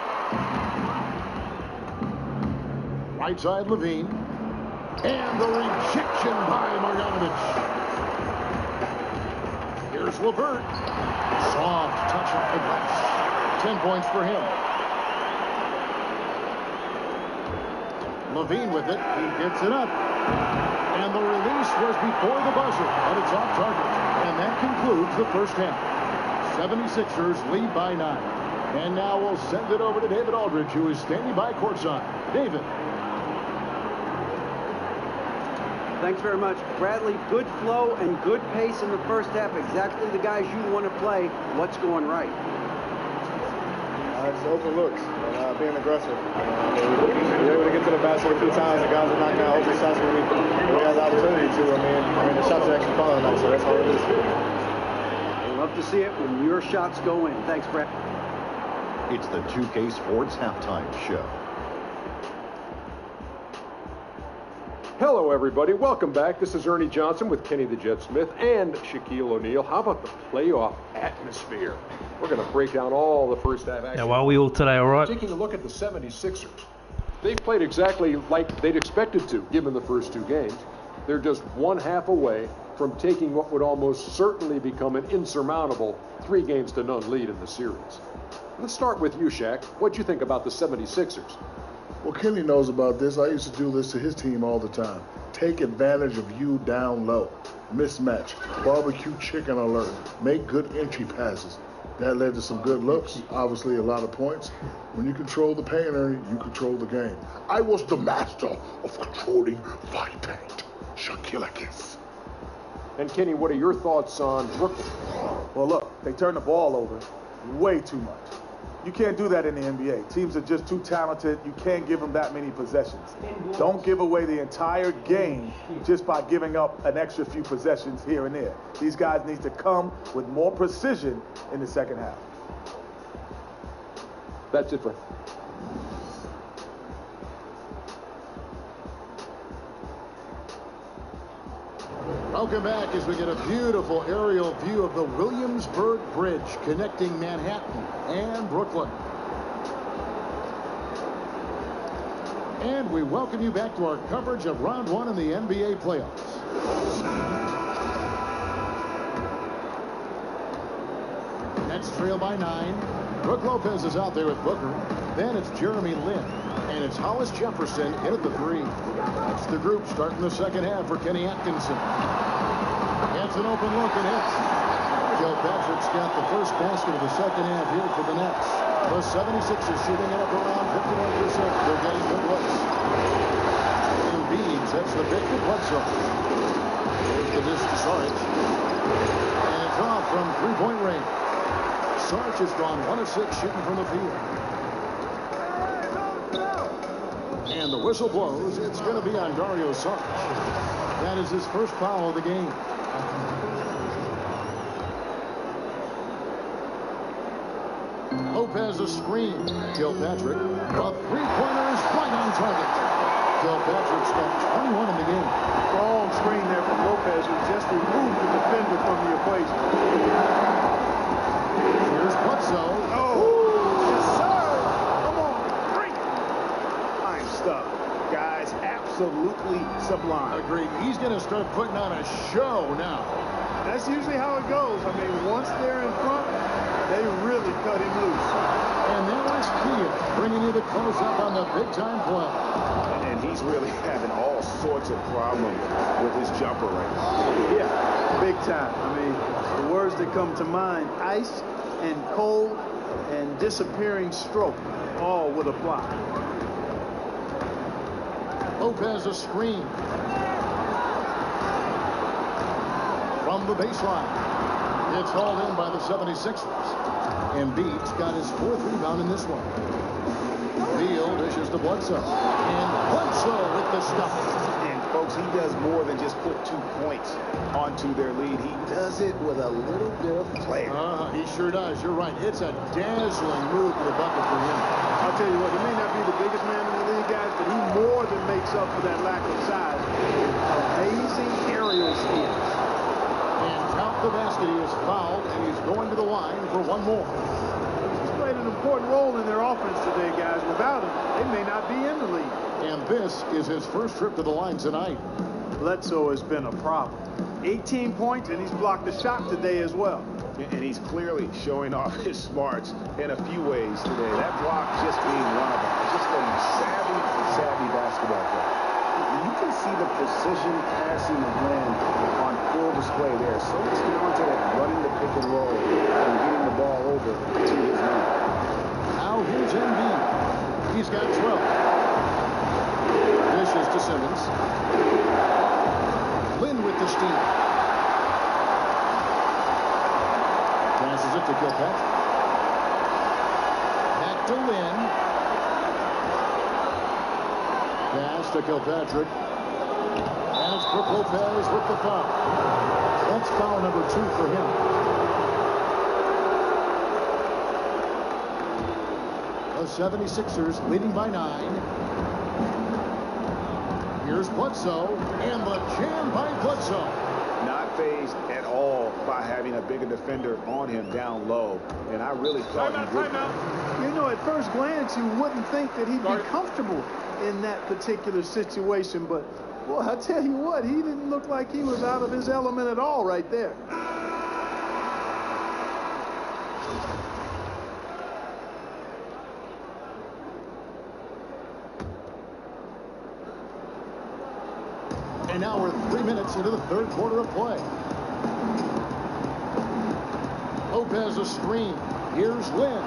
[SPEAKER 3] Right side Levine. And the rejection by Marjanovic. Here's LeVert. Soft touch off the glass. 10 points for him. Levine with it. He gets it up. And the release was before the buzzer, but it's off target. And that concludes the first half. 76ers lead by 9. And now we'll send it over to David Aldridge, who is standing by courtside. David.
[SPEAKER 7] Thanks very much, Bradley. Good flow and good pace in the first half. Exactly the guys you want to play. What's going right?
[SPEAKER 8] It's open looks and being aggressive. We're able to get to the basket a few times. The guys are knocking out open shots when we have the opportunity to. I mean, the shots are actually falling tonight, so that's all it is.
[SPEAKER 7] I love to see it when your shots go in. Thanks, Brad.
[SPEAKER 1] It's the 2K Sports Halftime Show.
[SPEAKER 2] Hello, everybody. Welcome back. This is Ernie Johnson with Kenny the Jet Smith and Shaquille O'Neal. How about the playoff atmosphere? We're going to break down all the first half action.
[SPEAKER 6] Now, are we all today all right?
[SPEAKER 2] Taking a look at the 76ers. They've played exactly like they'd expected to, given the first 2 games. They're just 1 half away from taking what would almost certainly become an insurmountable 3-0 lead in the series. Let's start with you, Shaq. What'd you think about the 76ers?
[SPEAKER 9] Well, Kenny knows about this. I used to do this to his team all the time. take advantage of you down low. Mismatch, barbecue chicken alert, make good entry passes. That led to some good looks, obviously a lot of points. When you control the paint area, you control the game. I was the master of controlling my paint. Shaquille O'Neal.
[SPEAKER 2] And Kenny, what are your thoughts on Brooklyn?
[SPEAKER 10] Well, look, they turn the ball over way too much. You can't do that in the NBA. Teams are just too talented. You can't give them that many possessions. Don't give away the entire game just by giving up an extra few possessions here and there. These guys need to come with more precision in the second half. That's it for
[SPEAKER 3] Welcome back as we get a beautiful aerial view of the Williamsburg Bridge connecting Manhattan and Brooklyn. And we welcome you back to our coverage of round one in the NBA playoffs. Nets trail by 9. Brook Lopez is out there with Booker. Then it's Jeremy Lin. And it's Hollis Jefferson in at the 3. That's the group starting the second half for Kenny Atkinson. Gets an open look and hits. Kilpatrick's got the first basket of the second half here for the Nets. The 76ers shooting it up around 51%. They're getting good looks. Embiid sets the pick to Bledsoe. Here's the dish to Saric. And it's off from three-point range. Saric has gone 1 of 6 shooting from the field. And the whistle blows. It's going to be on Dario Saric. That is his first foul of the game. Lopez a screen. Kilpatrick. A three-pointer is right on target. Kilpatrick's got 21 in the game.
[SPEAKER 5] Strong screen there from Lopez, who just removed the defender from the equation.
[SPEAKER 3] Here's Bledsoe.
[SPEAKER 5] Yes, sir. Come on, break.
[SPEAKER 4] Time stuff. Guys, absolutely sublime.
[SPEAKER 3] Agreed. He's going to start putting on a show now.
[SPEAKER 5] That's usually how it goes. I mean, once they're in front, they really cut him loose.
[SPEAKER 3] And there is Kia bringing you the close-up on the big-time play.
[SPEAKER 4] And he's really having all sorts of problems with his jumper right now.
[SPEAKER 5] Yeah, big time. I mean, the words that come to mind, ice and cold and disappearing stroke, all would apply.
[SPEAKER 3] Lopez a screen. From the baseline. It's hauled in by the 76ers. Embiid's got his 4th rebound in this one. Beal dishes to Bledsoe. And Bledsoe with the stop.
[SPEAKER 4] And folks, he does more than just put 2 points onto their lead. He does it with a little bit of flair.
[SPEAKER 3] He sure does. You're right. It's a dazzling move to the bucket for him.
[SPEAKER 5] I'll tell you what, he may not be the biggest man in the league, guys, but he more than makes up for that lack of size. Amazing aerial skills.
[SPEAKER 3] And count the basket. He is fouled, and he's going to the line for one more.
[SPEAKER 5] He's played an important role in their offense today, guys. Without him, they may not be in the league.
[SPEAKER 3] And this is his first trip to the line tonight.
[SPEAKER 5] Bledsoe has been a problem. 18 points, and he's blocked a shot today as well.
[SPEAKER 4] And he's clearly showing off his smarts in a few ways today. That block just being one of them. Just a savvy basketball player. You can see the precision passing of Lin on full display there. So talented at running the pick and roll and getting the ball over to his man.
[SPEAKER 3] Now here's Embiid. He's got 12. Dishes to Simmons. Lin with the steal. Passes it to Kilpatrick. Back to Lin. Pass to Kilpatrick. And it's Brook Lopez with the foul. That's foul number 2 for him. The 76ers leading by 9. Here's Bledsoe, and the jam by Bledsoe.
[SPEAKER 4] Not fazed at all by having a bigger defender on him down low. And I really thought he would.
[SPEAKER 5] You know, at first glance, you wouldn't think that he'd be comfortable in that particular situation. But, boy, I tell you what, he didn't look like he was out of his element at all right there.
[SPEAKER 3] now we're 3 minutes into the third quarter of play. Lopez a screen. Here's Lynn.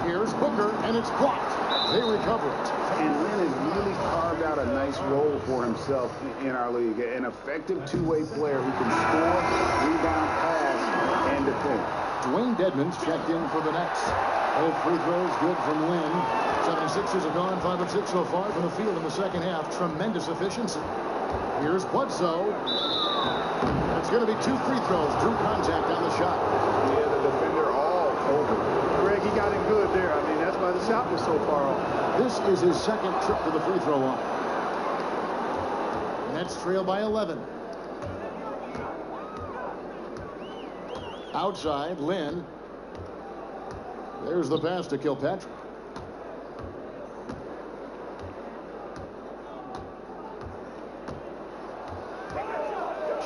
[SPEAKER 3] Here's Booker, and it's blocked. They recover it.
[SPEAKER 4] And Lynn has really carved out a nice role for himself in our league. An effective two-way player who can score, rebound, pass, and defend.
[SPEAKER 3] Dwayne Dedmon's checked in for the Nets. Both free throws good from Lynn. 76ers have gone 5 of 6 so far from the field in the second half. Tremendous efficiency. Here's Bledsoe. It's going to be 2 free throws. Drew contact on the shot.
[SPEAKER 4] Yeah, the defender all over.
[SPEAKER 5] Greg, he got it good there. I mean, that's why the shot was so far off.
[SPEAKER 3] This is his second trip to the free throw line. Nets trail by 11. Outside, Lynn. There's the pass to Kilpatrick.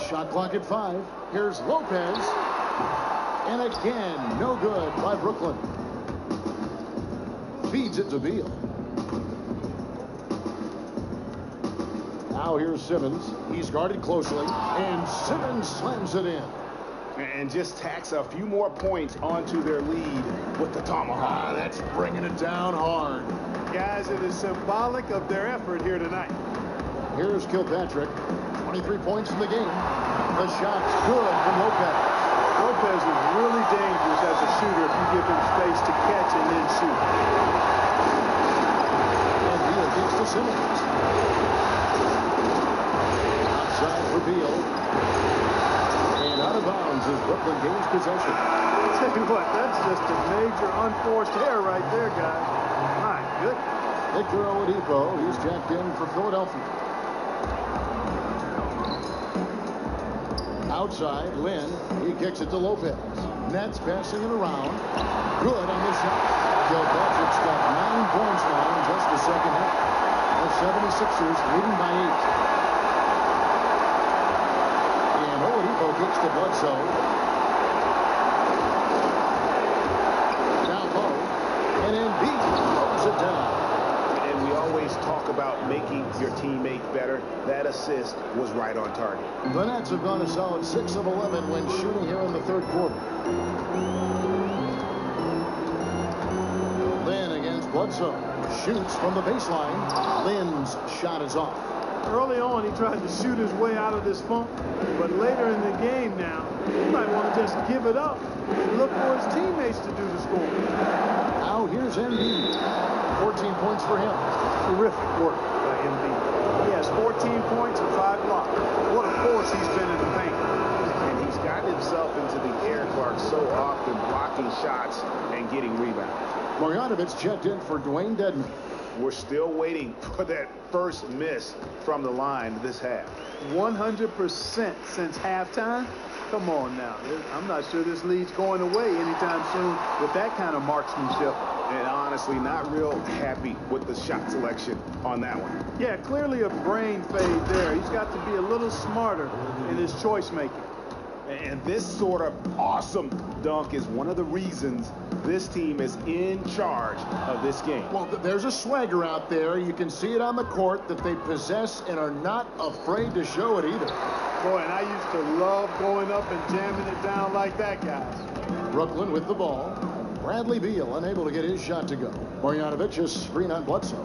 [SPEAKER 3] Shot clock at 5. Here's Lopez. And again, no good by Brooklyn. Feeds it to Beal. Now here's Simmons. He's guarded closely. And Simmons slams it in.
[SPEAKER 4] And just tacks a few more points onto their lead with the tomahawk.
[SPEAKER 3] That's bringing it down hard.
[SPEAKER 5] Guys, it is symbolic of their effort here tonight.
[SPEAKER 3] Here's Kilpatrick. 23 points in the game. The shot's good from Lopez.
[SPEAKER 5] Lopez is really dangerous as a shooter if you give him space to catch and then shoot.
[SPEAKER 3] And Beal gets to Simmons. Outside for Beal. And out of bounds as Brooklyn gains possession.
[SPEAKER 5] I'll tell you what, that's just a major unforced error right there, guys. My goodness.
[SPEAKER 3] Victor Oladipo, he's checked in for Philadelphia. Outside, Lynn, he kicks it to Lopez. Nets passing it around. Good on the shot. Kilpatrick's got 9 points now in just the second half. The 76ers leading by 8. And Oladipo kicks to Bledsoe. Down low. And Embiid throws it down.
[SPEAKER 4] And we always talk about making your teammate better. That assist was right on target.
[SPEAKER 3] The Nets have gone a solid 6 of 11 when shooting here in the third quarter. Lynn against Bledsoe. Shoots from the baseline. Lynn's shot is off.
[SPEAKER 5] Early on, he tried to shoot his way out of this funk, but later in the game now, he might want to just give it up and look for his teammates to do the scoring.
[SPEAKER 3] Now here's Embiid. 14 points for him.
[SPEAKER 5] Terrific work by Embiid. He has 14 points and 5 blocks. What a force he's been in the paint.
[SPEAKER 4] And he's gotten himself into the air, Clark, so often blocking shots and getting rebounds.
[SPEAKER 3] Marjanovic checked in for Dwayne Dedmon.
[SPEAKER 4] We're still waiting for that first miss from the line this half.
[SPEAKER 5] 100% since halftime. Come on now. I'm not sure this lead's going away anytime soon with that kind of marksmanship.
[SPEAKER 4] And honestly, not real happy with the shot selection on that one.
[SPEAKER 5] Yeah, clearly a brain fade there. He's got to be a little smarter in his choice making.
[SPEAKER 4] And this sort of awesome dunk is one of the reasons this team is in charge of this game.
[SPEAKER 3] Well, there's a swagger out there. You can see it on the court that they possess and are not afraid to show it either.
[SPEAKER 5] Boy, and I used to love going up and jamming it down like that, guys.
[SPEAKER 3] Brooklyn with the ball. Bradley Beal unable to get his shot to go. Marjanovic a screen on Bledsoe.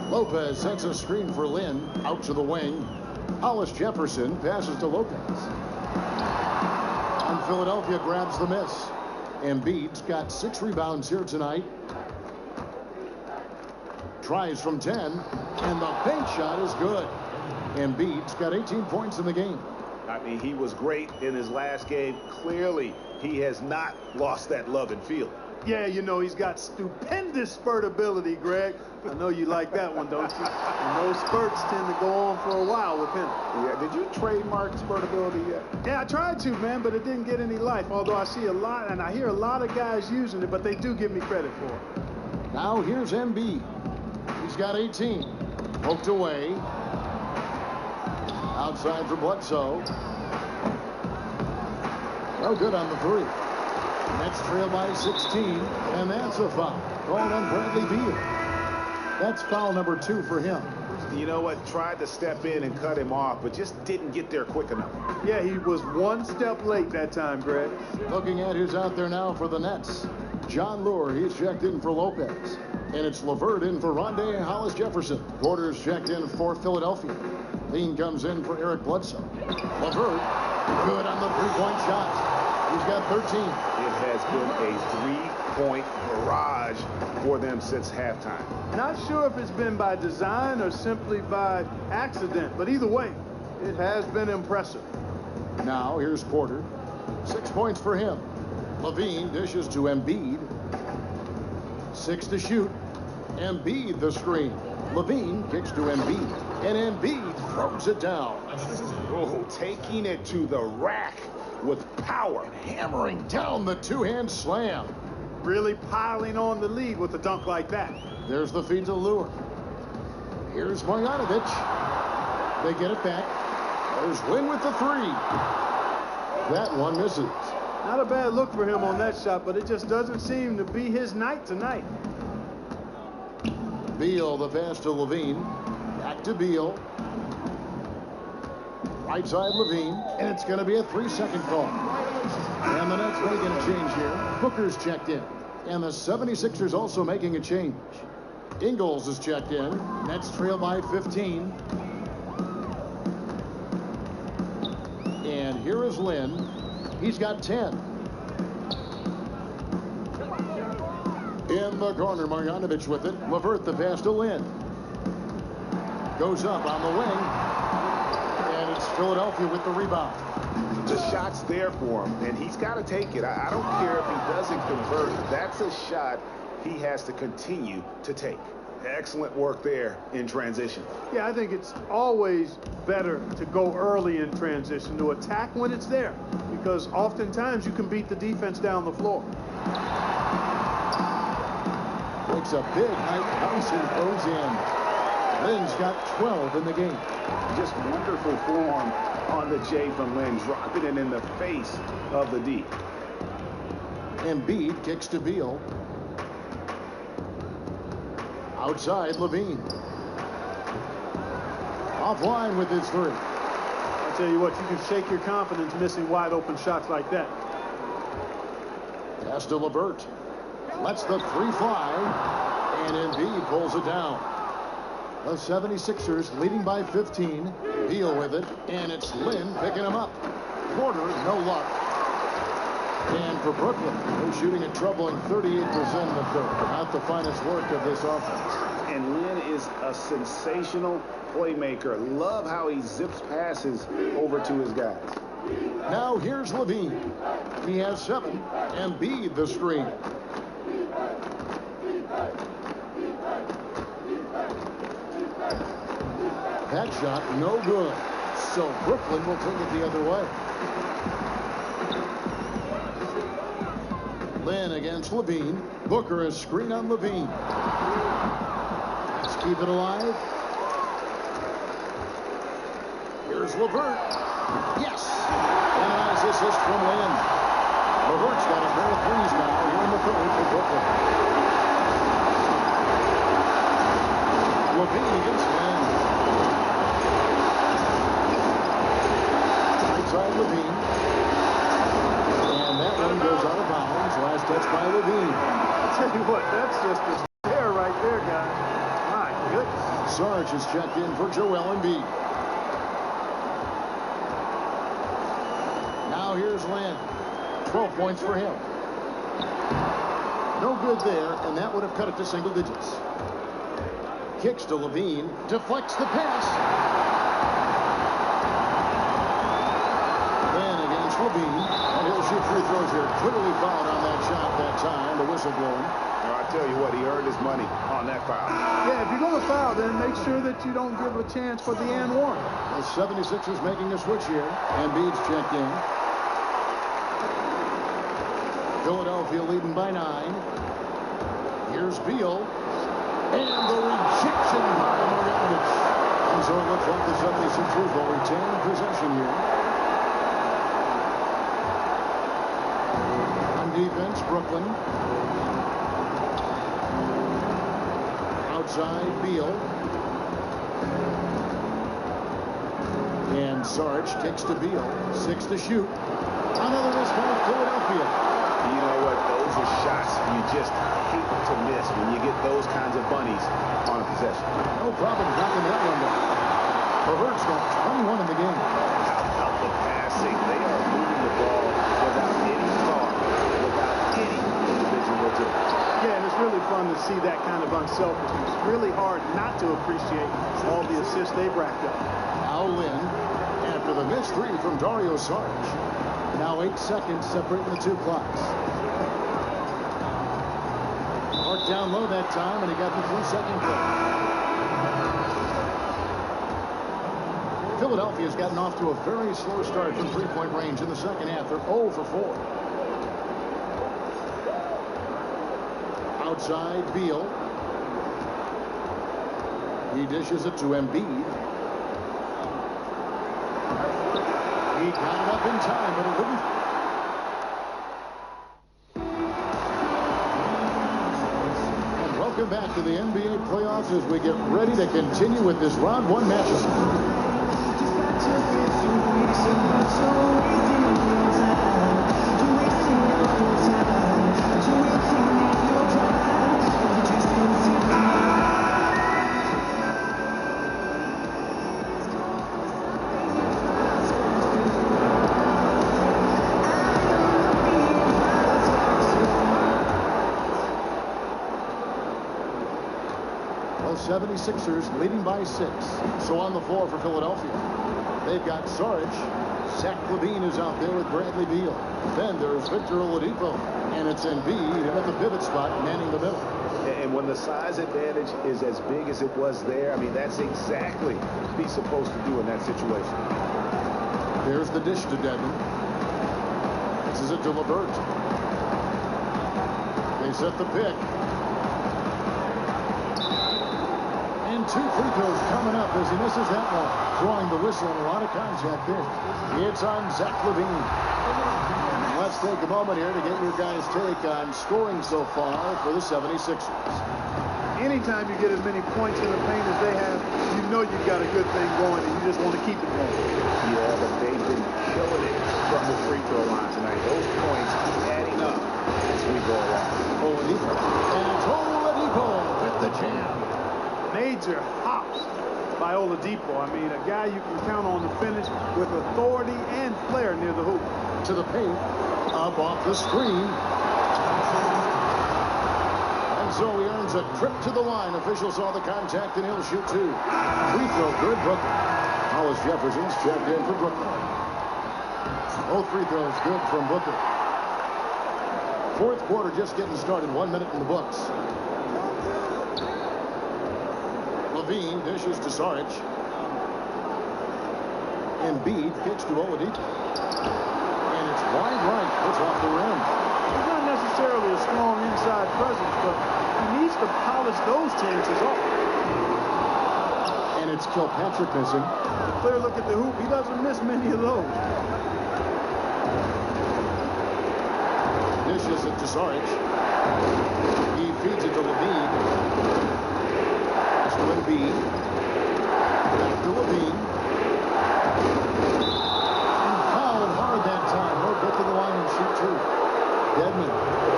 [SPEAKER 3] Lopez sets a screen for Lynn out to the wing. Hollis Jefferson passes to Lopez. And Philadelphia grabs the miss. Embiid's got 6 rebounds here tonight. Tries from 10, and the bank shot is good. Embiid's got 18 points in the game.
[SPEAKER 4] I mean, he was great in his last game. Clearly, he has not lost that love and feel.
[SPEAKER 5] Yeah, you know, he's got stupendous spurt ability, Greg. I know you like that one, don't you? And those spurts tend to go on for a while with him.
[SPEAKER 4] Yeah, did you trademark spurt ability yet?
[SPEAKER 5] Yeah, I tried to, man, but it didn't get any life. Although I see a lot, and I hear a lot of guys using it, but they do give me credit for it.
[SPEAKER 3] Now here's Embiid. He's got 18. Poked away. Outside for Bledsoe. No good on the 3. Nets trail by 16, and that's a foul. Called on Bradley Beal. That's foul number 2 for him.
[SPEAKER 4] You know what? Tried to step in and cut him off, but just didn't get there quick enough.
[SPEAKER 5] Yeah, he was one step late that time, Greg.
[SPEAKER 3] Looking at who's out there now for the Nets. John Lure, he's checked in for Lopez. And it's LeVert in for Rondé and Hollis Jefferson. Porter's checked in for Philadelphia. Lean comes in for Eric Bledsoe. LeVert, good on the three-point shot. He's got 13.
[SPEAKER 4] It has been a three-point barrage for them since halftime.
[SPEAKER 5] Not sure if it's been by design or simply by accident, but either way, it has been impressive.
[SPEAKER 3] Now here's Porter. 6 points for him. Levine dishes to Embiid. 6 to shoot. Embiid the screen. Levine kicks to Embiid. And Embiid throws it down.
[SPEAKER 4] Oh, taking it to the rack with power.
[SPEAKER 3] Hammering down the two-hand slam.
[SPEAKER 5] Really piling on the lead with a dunk like that.
[SPEAKER 3] There's the feed to Lure. Here's Marjanovic. They get it back. There's Lin with the three. That one misses.
[SPEAKER 5] Not a bad look for him on that shot, but it just doesn't seem to be his night tonight.
[SPEAKER 3] Beal, the pass to Levine. Back to Beal. Right side Levine, and it's going to be a 3-second call. And the Nets making a change here. Booker's checked in. And the 76ers also making a change. Ingles is checked in. Nets trail by 15. And here is Lin. He's got 10. In the corner, Marjanovic with it. LeVert the pass to Lin. Goes up on the wing. And it's Philadelphia with the rebound.
[SPEAKER 4] The shot's there for him, and he's got to take it. I don't care if he doesn't convert. That's a shot he has to continue to take. Excellent work there in transition.
[SPEAKER 5] Yeah, I think it's always better to go early in transition, to attack when it's there, because oftentimes you can beat the defense down the floor.
[SPEAKER 3] Takes a big height bounce and goes in. Lin's got 12 in the game.
[SPEAKER 4] Just wonderful form on the J from Lin, dropping it in the face of the D.
[SPEAKER 3] Embiid kicks to Beal. Outside, Levine. Offline with his three.
[SPEAKER 5] I'll tell you what, you can shake your confidence missing wide open shots like that.
[SPEAKER 3] Pass to LeVert. Lets the three fly. And Embiid pulls it down. The 76ers leading by 15. Beal with it. And it's Lin picking him up. Porter, no luck. And for Brooklyn, they're shooting a troubling 38% in the third. Not the finest work of this offense.
[SPEAKER 4] And Lin is a sensational playmaker. Love how he zips passes over to his guys.
[SPEAKER 3] Now here's Levine. He has 7. Embiid the screen. That shot no good. So Brooklyn will take it the other way. Lin against Levine. Booker is screen on Levine. Let's keep it alive. Here's LeVert. Yes! And a nice assist from Lin. LeVert's got a pair of threes now here in the third for Brooklyn. Levine against Lin. Right side Levine. And that one goes out of bounds. Last touch by Levine.
[SPEAKER 5] I'll tell you what, that's just a stare right there, guys. My goodness.
[SPEAKER 3] Sarge is checked in for Joel Embiid. Now here's Lin. 12 points for him. No good there, and that would have cut it to single digits. Kicks to Levine. Deflects the pass. Lin against Levine. And he'll shoot free throws here. Clearly fouled on that shot that time. The whistle blowing.
[SPEAKER 4] I tell you what, he earned his money on that foul.
[SPEAKER 5] Yeah, if you're going to foul, then make sure that you don't give a chance for the and one.
[SPEAKER 3] The 76ers making a switch here. Embiid's checked in. Philadelphia leading by 9. Here's Beal. And the rejection by Marjanovic. And so it looks like the 76ers will retain possession here. On defense, Brooklyn. Outside, Beal. And Sarge takes to Beal. 6 to shoot. Another miss by Philadelphia.
[SPEAKER 4] You know what? Those are shots you just hate to miss when you get those kinds of bunnies on a possession.
[SPEAKER 3] No problem knocking that one down. Levert's got 21 in the game.
[SPEAKER 4] How about the passing? They are moving the ball without any thought, without any individual difference.
[SPEAKER 5] Yeah, and it's really fun to see that kind of unselfishness. It's really hard not to appreciate all the assists they've racked up.
[SPEAKER 3] Now Lynn, after the missed 3 from Dario Sarge. Now 8 seconds separating the two clocks. Marked down low that time, and he got the 3-second play. Philadelphia's gotten off to a very slow start from three-point range in the second half. They're 0 for 4. Outside, Beal. He dishes it to Embiid. He got it up in time, but it wouldn't. And welcome back to the NBA playoffs as we get ready to continue with this round 1 matchup. Well, 76ers leading by 6. So on the floor for Philadelphia, they've got Sarge. Zach LaVine is out there with Bradley Beal. Then there's Victor Oladipo, and it's Embiid at the pivot spot, manning the middle.
[SPEAKER 4] And when the size advantage is as big as it was there, I mean, that's exactly what he's supposed to do in that situation.
[SPEAKER 3] Here's the dish to Dedmon. This is it to LeVert. They set the pick. And 2 free throws coming up as he misses that one. Drawing the whistle and a lot of contact there. It's on Zach LaVine. Let's take a moment here to get your guys' take on scoring so far for the 76ers.
[SPEAKER 5] Anytime you get as many points in the paint as they have, you know you've got a good thing going and you just want to keep it going.
[SPEAKER 4] Yeah, but they've been killing it from the free throw line tonight. Those points adding up as we go along.
[SPEAKER 3] Oladipo. And it's Oladipo with the jam.
[SPEAKER 5] Major hops by Oladipo. I mean, a guy you can count on to finish with authority and flair near the hoop.
[SPEAKER 3] To the paint, up off the screen. And so he earns a trip to the line. Officials saw the contact and he'll shoot 2. Free throw good, Brooklyn. Hollis Jefferson's checked in for Brooklyn. Both free throws good from Booker. Fourth quarter just getting started. 1 minute in the books. LaVine dishes to Sarge. Embiid kicks to Oladipo. And it's wide right. It's off the rim.
[SPEAKER 5] He's not necessarily a strong inside presence, but he needs to polish those chances off.
[SPEAKER 3] And it's Kilpatrick missing.
[SPEAKER 5] A clear look at the hoop. He doesn't miss many of those.
[SPEAKER 3] Dishes it to Sarge. He feeds it to LaVine. To Embiid. Back to LaVine. And fouled hard that time. No get to the line and shoot 2. Dedmon.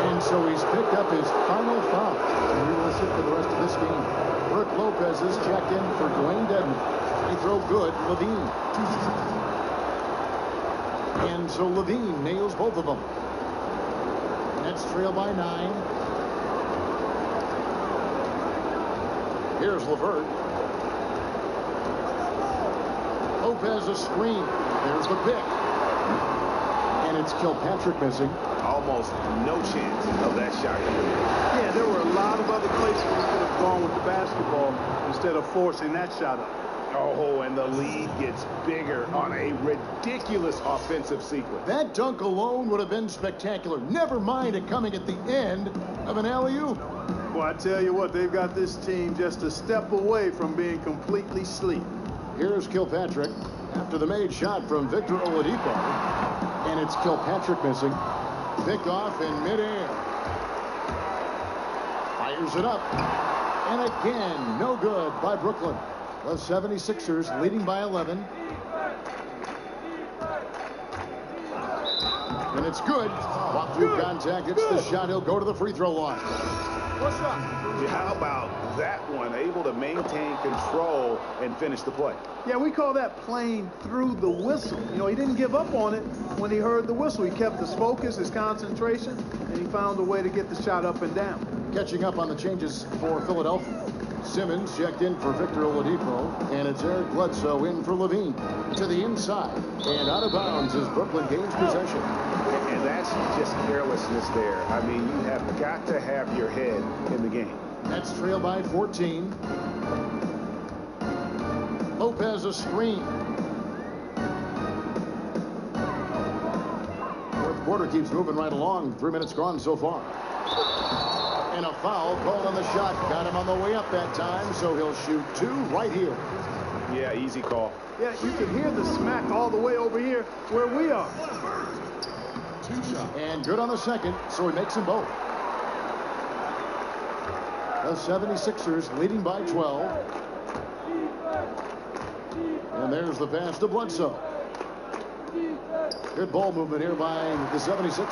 [SPEAKER 3] And so he's picked up his final foul. And he will sit for the rest of this game. Brook Lopez is checked in for Dwayne Dedmon. He throw good. LaVine. And so LaVine nails both of them. Nets trail by 9. Here's LeVert. Lopez a screen. There's the pick. And it's Kilpatrick missing.
[SPEAKER 4] Almost no chance of that shot coming in.
[SPEAKER 5] Yeah, there were a lot of other places where he could have gone with the basketball instead of forcing that shot up.
[SPEAKER 4] Oh, and the lead gets bigger on a ridiculous offensive sequence.
[SPEAKER 3] That dunk alone would have been spectacular. Never mind it coming at the end of an alley-oop.
[SPEAKER 5] Well, I tell you what, they've got this team just a step away from being completely asleep.
[SPEAKER 3] Here's Kilpatrick after the made shot from Victor Oladipo. And it's Kilpatrick missing. Pick off in midair. Fires it up. And again, no good by Brooklyn. The 76ers leading by 11. And it's good. Walk through contact, hits the shot. He'll go to the free throw line.
[SPEAKER 10] Yeah,
[SPEAKER 4] how about that one? Able to maintain control and finish the play.
[SPEAKER 5] Yeah, we call that playing through the whistle. You know, he didn't give up on it when he heard the whistle. He kept his focus, his concentration, and he found a way to get the shot up and down.
[SPEAKER 3] Catching up on the changes for Philadelphia. Simmons checked in for Victor Oladipo, and it's Eric Bledsoe in for Levine. To the inside, and out of bounds as Brooklyn gains possession.
[SPEAKER 4] And that's just carelessness there. I mean, you have got to have your head in the game.
[SPEAKER 3] Nets trail by 14. Lopez a screen. Fourth quarter keeps moving right along. 3 minutes gone so far. And a foul called on the shot. Got him on the way up that time, so he'll shoot 2 right here.
[SPEAKER 4] Yeah, easy call.
[SPEAKER 5] Yeah, you can hear the smack all the way over here where we are.
[SPEAKER 3] And good on the second, so he makes them both. The 76ers leading by 12. And there's the pass to Bledsoe. Good ball movement here by the 76ers.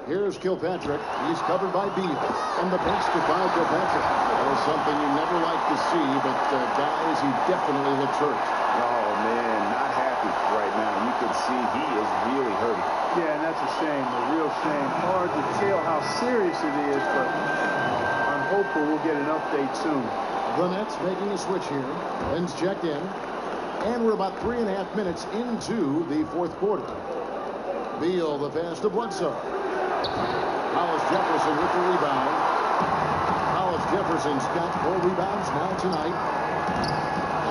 [SPEAKER 3] Here's Kilpatrick. He's covered by Beal. And the basket by Kilpatrick. That is something you never like to see, but guys, he definitely looks hurt.
[SPEAKER 4] Oh, man, not happy right now. You can see he is really hurting.
[SPEAKER 5] Yeah, and that's a shame, a real shame. Hard to tell how serious it is, but I'm hopeful we'll get an update soon.
[SPEAKER 3] The Nets making a switch here. Ben's checked in. And we're about 3.5 minutes into the fourth quarter. Beal, the pass to Bledsoe. Hollis Jefferson with the rebound. Hollis Jefferson's got 4 rebounds now tonight.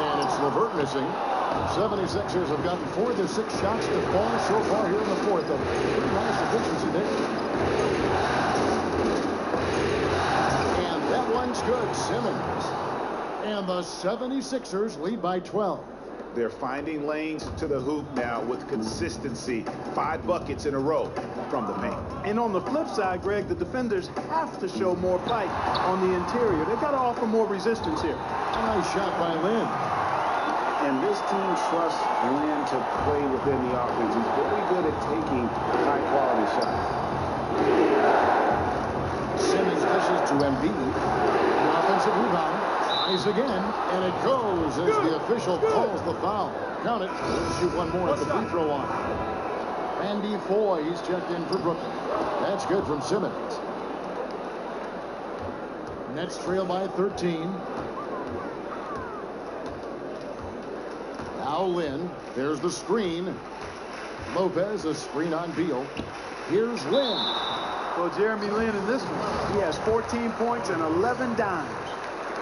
[SPEAKER 3] And it's LeVert missing. 76ers have gotten 4 of their 6 shots to fall so far here in the fourth. A pretty nice efficiency there. And that one's good. Simmons. And the 76ers lead by 12.
[SPEAKER 4] They're finding lanes to the hoop now with consistency. 5 buckets in a row from the paint.
[SPEAKER 5] And on the flip side, Greg, the defenders have to show more fight on the interior. They've got to offer more resistance here.
[SPEAKER 3] Nice shot by Lynn.
[SPEAKER 4] And this team trusts Lynn to play within the offense. He's very good at taking high-quality shots.
[SPEAKER 3] Simmons dishes to Embiid. An offensive rebound. Tries again, and it goes as the official calls the foul. Count it. We'll shoot one more at the free throw line. Andy Foy, he's checked in for Brooklyn. That's good from Simmons. Nets trail by 13. Now Lynn. There's the screen. Lopez, a screen on Beal. Here's Lynn.
[SPEAKER 5] Well, Jeremy Lin in this one, he has 14 points and 11 dimes.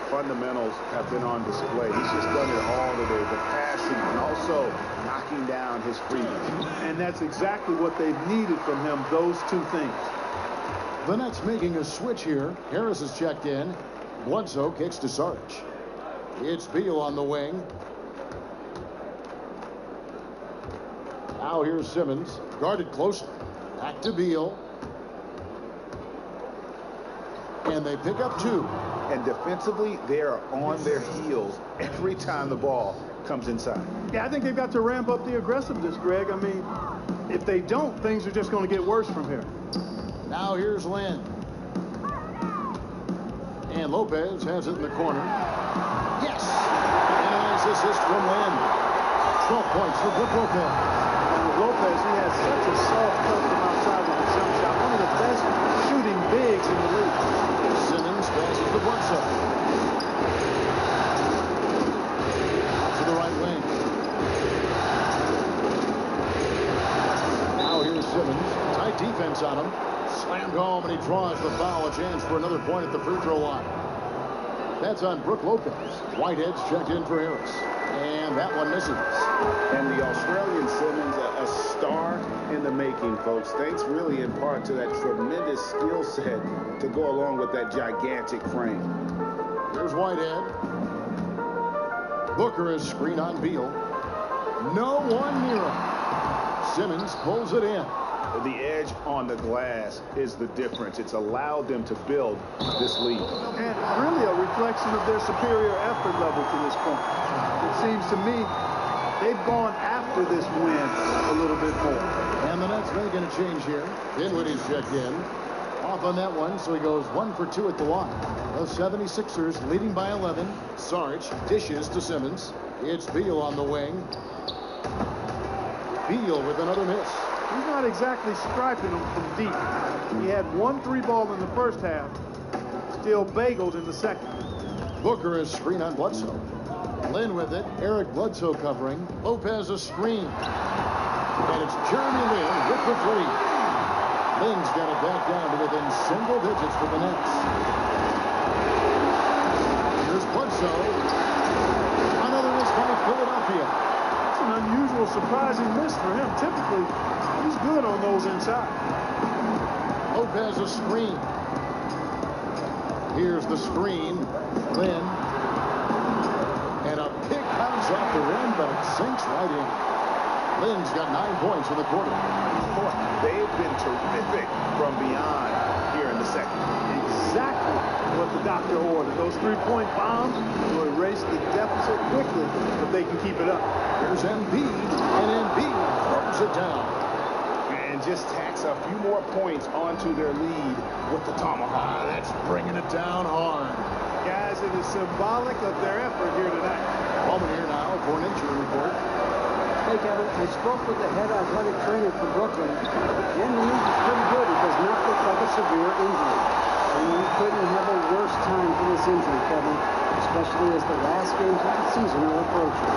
[SPEAKER 4] Fundamentals have been on display. He's just done it all today. The passing and also knocking down his freebies.
[SPEAKER 5] And that's exactly what they've needed from him, those 2 things.
[SPEAKER 3] The Nets making a switch here. Harris is checked in. Bledsoe kicks to Sarge. It's Beal on the wing. Now here's Simmons. Guarded closely. Back to Beal. And they pick up 2.
[SPEAKER 4] And defensively, they are on their heels every time the ball comes inside.
[SPEAKER 5] Yeah, I think they've got to ramp up the aggressiveness, Greg. I mean, if they don't, things are just going to get worse from here.
[SPEAKER 3] Now here's Lynn. And Lopez has it in the corner. Yes! And a nice assist from Lynn. 12 points for Brook Lopez.
[SPEAKER 5] And with Lopez, he has such a soft touch from outside with his jump shot. One of the best shooting bigs in the league.
[SPEAKER 3] Simmons passes to Bledsoe. Out to the right wing. Now here's Simmons. Tight defense on him. Slammed home, and he draws the foul. A chance for another point at the free throw line. That's on Brook Lopez. Whitehead's checked in for Harris. And that one misses.
[SPEAKER 4] And the Australian Simmons, a star in the making, folks. Thanks really in part to that tremendous skill set to go along with that gigantic frame.
[SPEAKER 3] Here's Whitehead. Booker is screen on Beal. No one near him. Simmons pulls it in.
[SPEAKER 4] The edge on the glass is the difference. It's allowed them to build this lead.
[SPEAKER 5] And really a reflection of their superior effort level to this point. It seems to me they've gone after this win a little bit more.
[SPEAKER 3] And the Nets making a change here. Dinwiddie's checked in. Off on that one, so he goes 1 for 2 at the line. The 76ers leading by 11. Sarge dishes to Simmons. It's Beal on the wing. Beal with another miss.
[SPEAKER 5] He's not exactly striping them from deep. He had 1 3-ball in the first half. Still bagels in the second.
[SPEAKER 3] Booker is screen on Bledsoe. Lynn with it. Eric Bledsoe covering. Lopez a screen. And it's Jeremy Lin with the 3. Lynn's got it back down to within single digits for the Nets. Here's Bledsoe. Another miss by Philadelphia.
[SPEAKER 5] It's an unusual, surprising miss for him. Typically, he's good on those inside.
[SPEAKER 3] Lopez a screen. Here's the screen. Lynn. And a pick bounce off the rim, but it sinks right in. Lynn's got 9 points in the quarter.
[SPEAKER 4] Boy, they've been terrific from beyond here in the second.
[SPEAKER 5] Exactly what the doctor ordered. Those 3-point bombs will erase the deficit quickly, but they can keep it up.
[SPEAKER 3] Here's Embiid, and Embiid throws it down.
[SPEAKER 4] And just tacks a few more points onto their lead with the tomahawk.
[SPEAKER 3] That's bringing it down hard.
[SPEAKER 5] Guys, it is symbolic of their effort here tonight.
[SPEAKER 3] Moment here now for an injury report.
[SPEAKER 7] Hey, Kevin, I spoke with the head athletic trainer for Brooklyn, and the news is pretty good. It does not look like a severe injury. And we couldn't have a worse time for this injury, Kevin, especially as the last games of the season are approaching.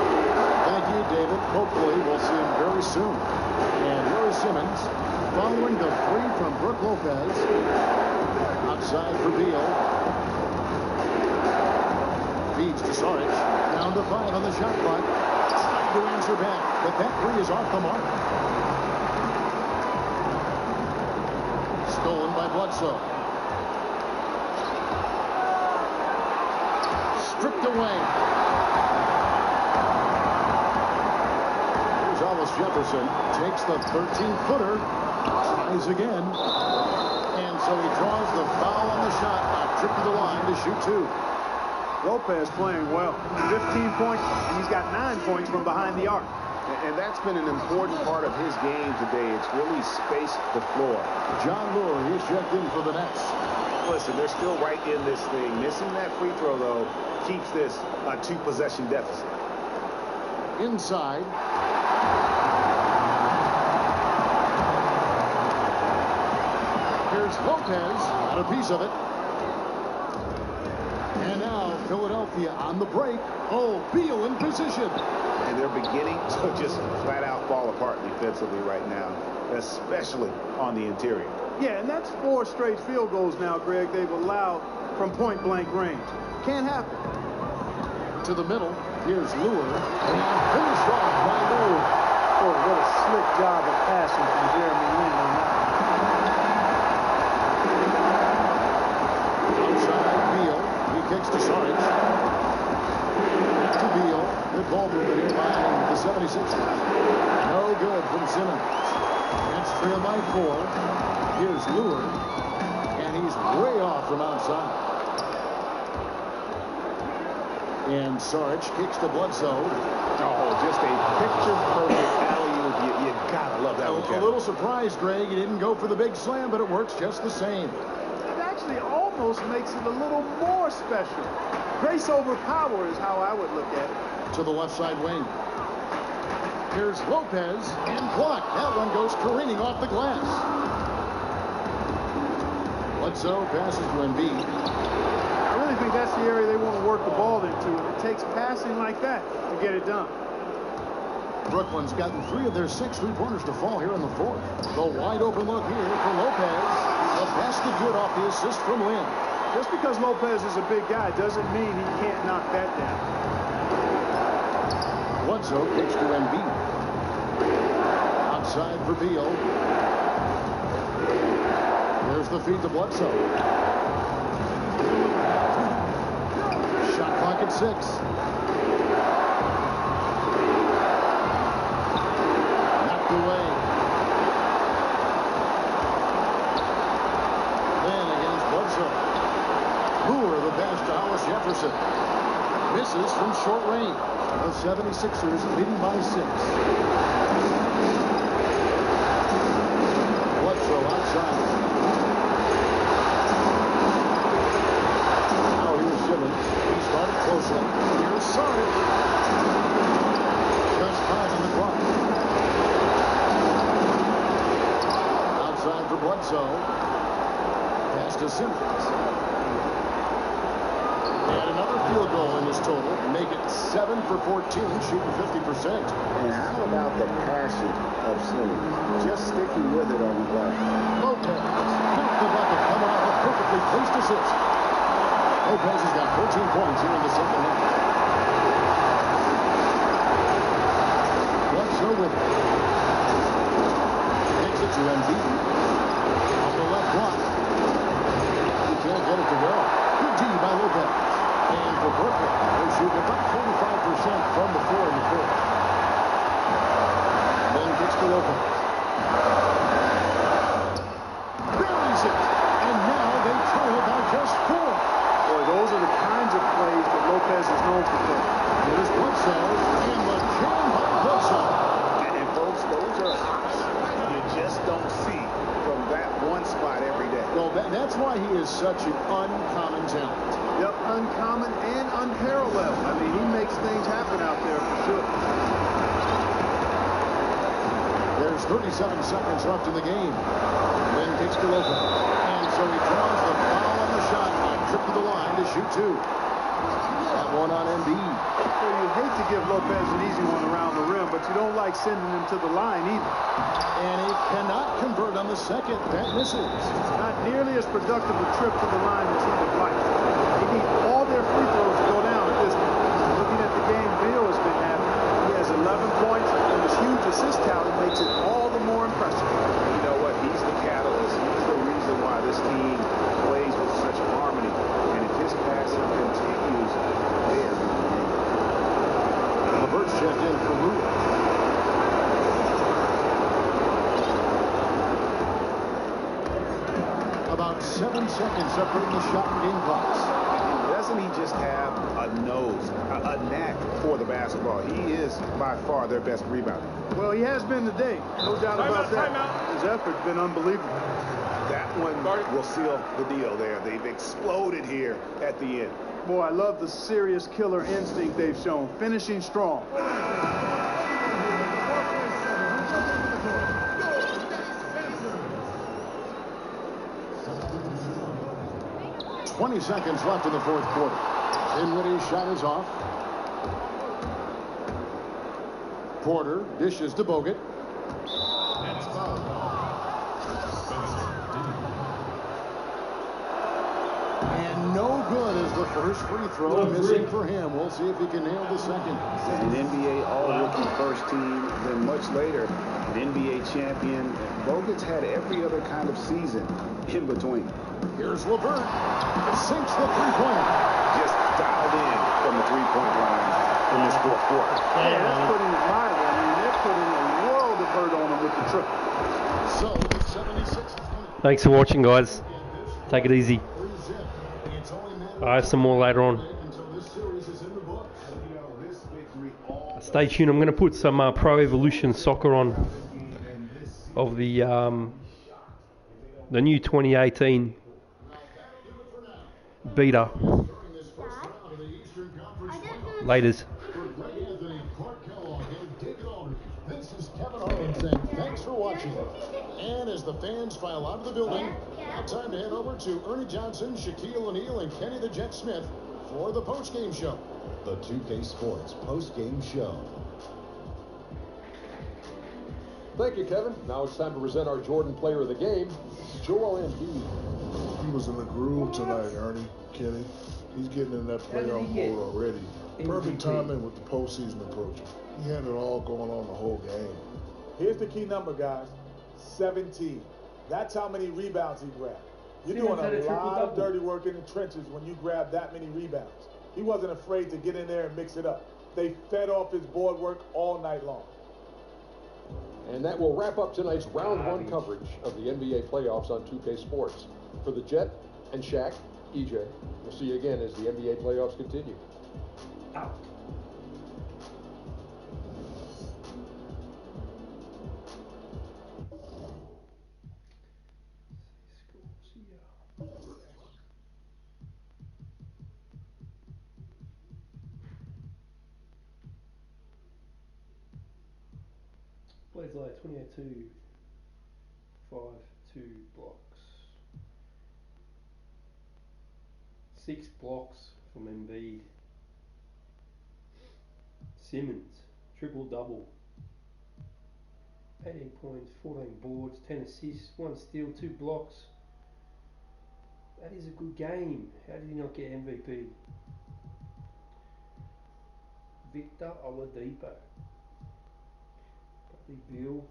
[SPEAKER 3] Thank you, David. Hopefully we'll see him very soon. And here is Simmons following the 3 from Brook Lopez. Outside for Beal. Feeds to Saric. Down to 5 on the shot clock. To answer back, but that 3 is off the mark. Stolen by Bledsoe. Stripped away. Here's Alice Jefferson. Takes the 13-footer. Tries again. And so he draws the foul on the shot. A trip to the line to shoot 2.
[SPEAKER 5] Lopez playing well. 15 points, and he's got 9 points from behind the arc.
[SPEAKER 4] And that's been an important part of his game today. It's really spaced the floor.
[SPEAKER 3] John Moore, he's checked in for the Nets.
[SPEAKER 4] Listen, they're still right in this thing. Missing that free throw, though, keeps this a 2-possession deficit.
[SPEAKER 3] Inside. Here's Lopez. Got a piece of it. And now Philadelphia on the break. Oh, Beal in position.
[SPEAKER 4] And they're beginning to just flat out fall apart defensively right now, especially on the interior.
[SPEAKER 5] Yeah, and that's 4 straight field goals now, Greg, they've allowed from point-blank range. Can't happen.
[SPEAKER 3] To the middle. Here's Lure. And finished off by Lure.
[SPEAKER 5] Boy, what a slick job of passing from Jeremy Lin on that.
[SPEAKER 3] Outside Beal. He kicks to Saric. To Beal. Good ball movement here by the 76ers. No good from Simmons. It's trailed by 4. Here's Lure. And he's way off from outside. And Saric kicks to Bledsoe.
[SPEAKER 4] Oh, just a picture-perfect alley-oop. You gotta love that one,
[SPEAKER 3] A little surprised, Greg. He didn't go for the big slam, but it works just the same.
[SPEAKER 5] It actually almost makes it a little more special. Grace over power is how I would look at it.
[SPEAKER 3] To the left side wing. Here's Lopez and blocked. That one goes careening off the glass. Bledsoe passes to Embiid.
[SPEAKER 5] I really think that's the area they want to work the ball into, and it takes passing like that to get it done.
[SPEAKER 3] Brooklyn's gotten 3 of their 6 3-pointers to fall here in the 4th. The wide open look here for Lopez. The basket good off the assist from Lin.
[SPEAKER 5] Just because Lopez is a big guy doesn't mean he can't knock that down.
[SPEAKER 3] Bledsoe kicks to Embiid. Outside for Beal. There's the feed to Bledsoe. Shot clock at 6. Knocked away. misses from short range. The 76ers leading by 6. Bledsoe outside. Now here's Simmons. He started closely. Here's Saric. Just 5 on the clock. Outside for Bledsoe. Pass to Simmons. And another field goal in this total. Make it 7 for 14, shooting 50%.
[SPEAKER 11] And how about the passion of Simmons? Just sticking with it on the play.
[SPEAKER 3] Lopez. Count the bucket. Coming off a perfectly placed assist. Lopez has got 14 points here in the second half. Bledsoe with it. Takes it to Embiid. On the left block. He can't get it to go. Good D by Lopez. And for Brooklyn, they're shooting about 45% from the floor in the fourth. Then gets to Lopez. Buries it. And now they trail by just 4.
[SPEAKER 5] Boy, those are the kinds of plays that Lopez is known for doing.
[SPEAKER 3] Here's Bledsoe. And the jam by Bledsoe.
[SPEAKER 11] And folks, those are hops you just don't see from that one spot every day.
[SPEAKER 3] Well, that's why he is such an uncommon talent.
[SPEAKER 5] Yep, uncommon and unparalleled. I mean, he makes things happen out there for sure.
[SPEAKER 3] There's 37 seconds left in the game. Then kicks to Lopez. And so he draws the foul on the shot and trip to the line to shoot 2. That one on Embiid.
[SPEAKER 5] Well, you hate to give Lopez an easy one around the rim, but you don't like sending him to the line either.
[SPEAKER 3] And he cannot convert on the second. That misses.
[SPEAKER 5] Not nearly as productive a trip to the line as he would like. They need all their free throws to go down at this point. Looking at the game Bill has been having, he has 11 points, and his huge assist tally makes it all the more impressive.
[SPEAKER 4] You know what? He's the catalyst. He's the reason why this team plays with such harmony. And if his passing continues there.
[SPEAKER 3] LeVert's checked in for Lewis. About 7 seconds separating the shot and game clocks.
[SPEAKER 4] Doesn't he just have a nose, a knack for the basketball? He is by far their best rebounder.
[SPEAKER 5] Well, he has been today. No doubt about that. His effort's been unbelievable.
[SPEAKER 4] That one will seal the deal there. They've exploded here at the end.
[SPEAKER 5] Boy, I love the serious killer instinct they've shown. Finishing strong.
[SPEAKER 3] 20 seconds left in the fourth quarter. Dinwiddie's shot is off. Porter dishes to Bogut. That's foul. And no good as the first free throw missing for him. We'll see if he can nail the second.
[SPEAKER 11] An NBA All-Rookie first team, then much later, an NBA champion. Bogut's had every other kind of season in between.
[SPEAKER 3] Here's LeVert. Sinks the three-pointer.
[SPEAKER 11] Just dialed in from the three-point line in this fourth quarter.
[SPEAKER 5] Yeah, that's putting it mildly. I mean, they're putting a world of hurt on him with the triple.
[SPEAKER 3] So, it's 76.
[SPEAKER 6] Thanks for watching, guys. Take it easy. I have some more later on. Stay tuned. I'm going to put some Pro Evolution Soccer on of the new 2018 beta. Laters.
[SPEAKER 3] This is Kevin Owens saying thanks for watching. And as the fans file out of the building, now time to head over to Ernie Johnson, Shaquille O'Neal, and Kenny the Jet Smith for the post-game show.
[SPEAKER 1] The 2K Sports post-game show.
[SPEAKER 2] Thank you, Kevin. Now it's time to present our Jordan Player of the Game, Joel Embiid.
[SPEAKER 9] He was in the groove tonight, Ernie, Kenny. He's getting in that playoff mode already. Perfect timing with the postseason approaching. He had it all going on the whole game.
[SPEAKER 10] Here's the key number, guys. 17. That's how many rebounds he grabbed. You're doing a lot of dirty work in the trenches when you grab that many rebounds. He wasn't afraid to get in there and mix it up. They fed off his board work all night long.
[SPEAKER 2] And that will wrap up tonight's round one coverage of the NBA playoffs on 2K Sports. For the Jet and Shaq, EJ, we'll see you again as the NBA playoffs continue.
[SPEAKER 6] Out. Bledsoe 28-2, 5-2 blocks. 6 blocks from Embiid. Simmons, triple double. 18 points, 14 boards, 10 assists, 1 steal, 2 blocks. That is a good game. How did he not get MVP? Victor Oladipo. Bradley Beal.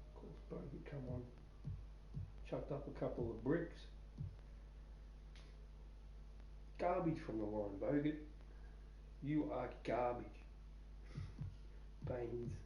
[SPEAKER 6] Of course, Bogut come on. Chucked up a couple of bricks. Garbage from the line, Bogut. You are garbage. Baines.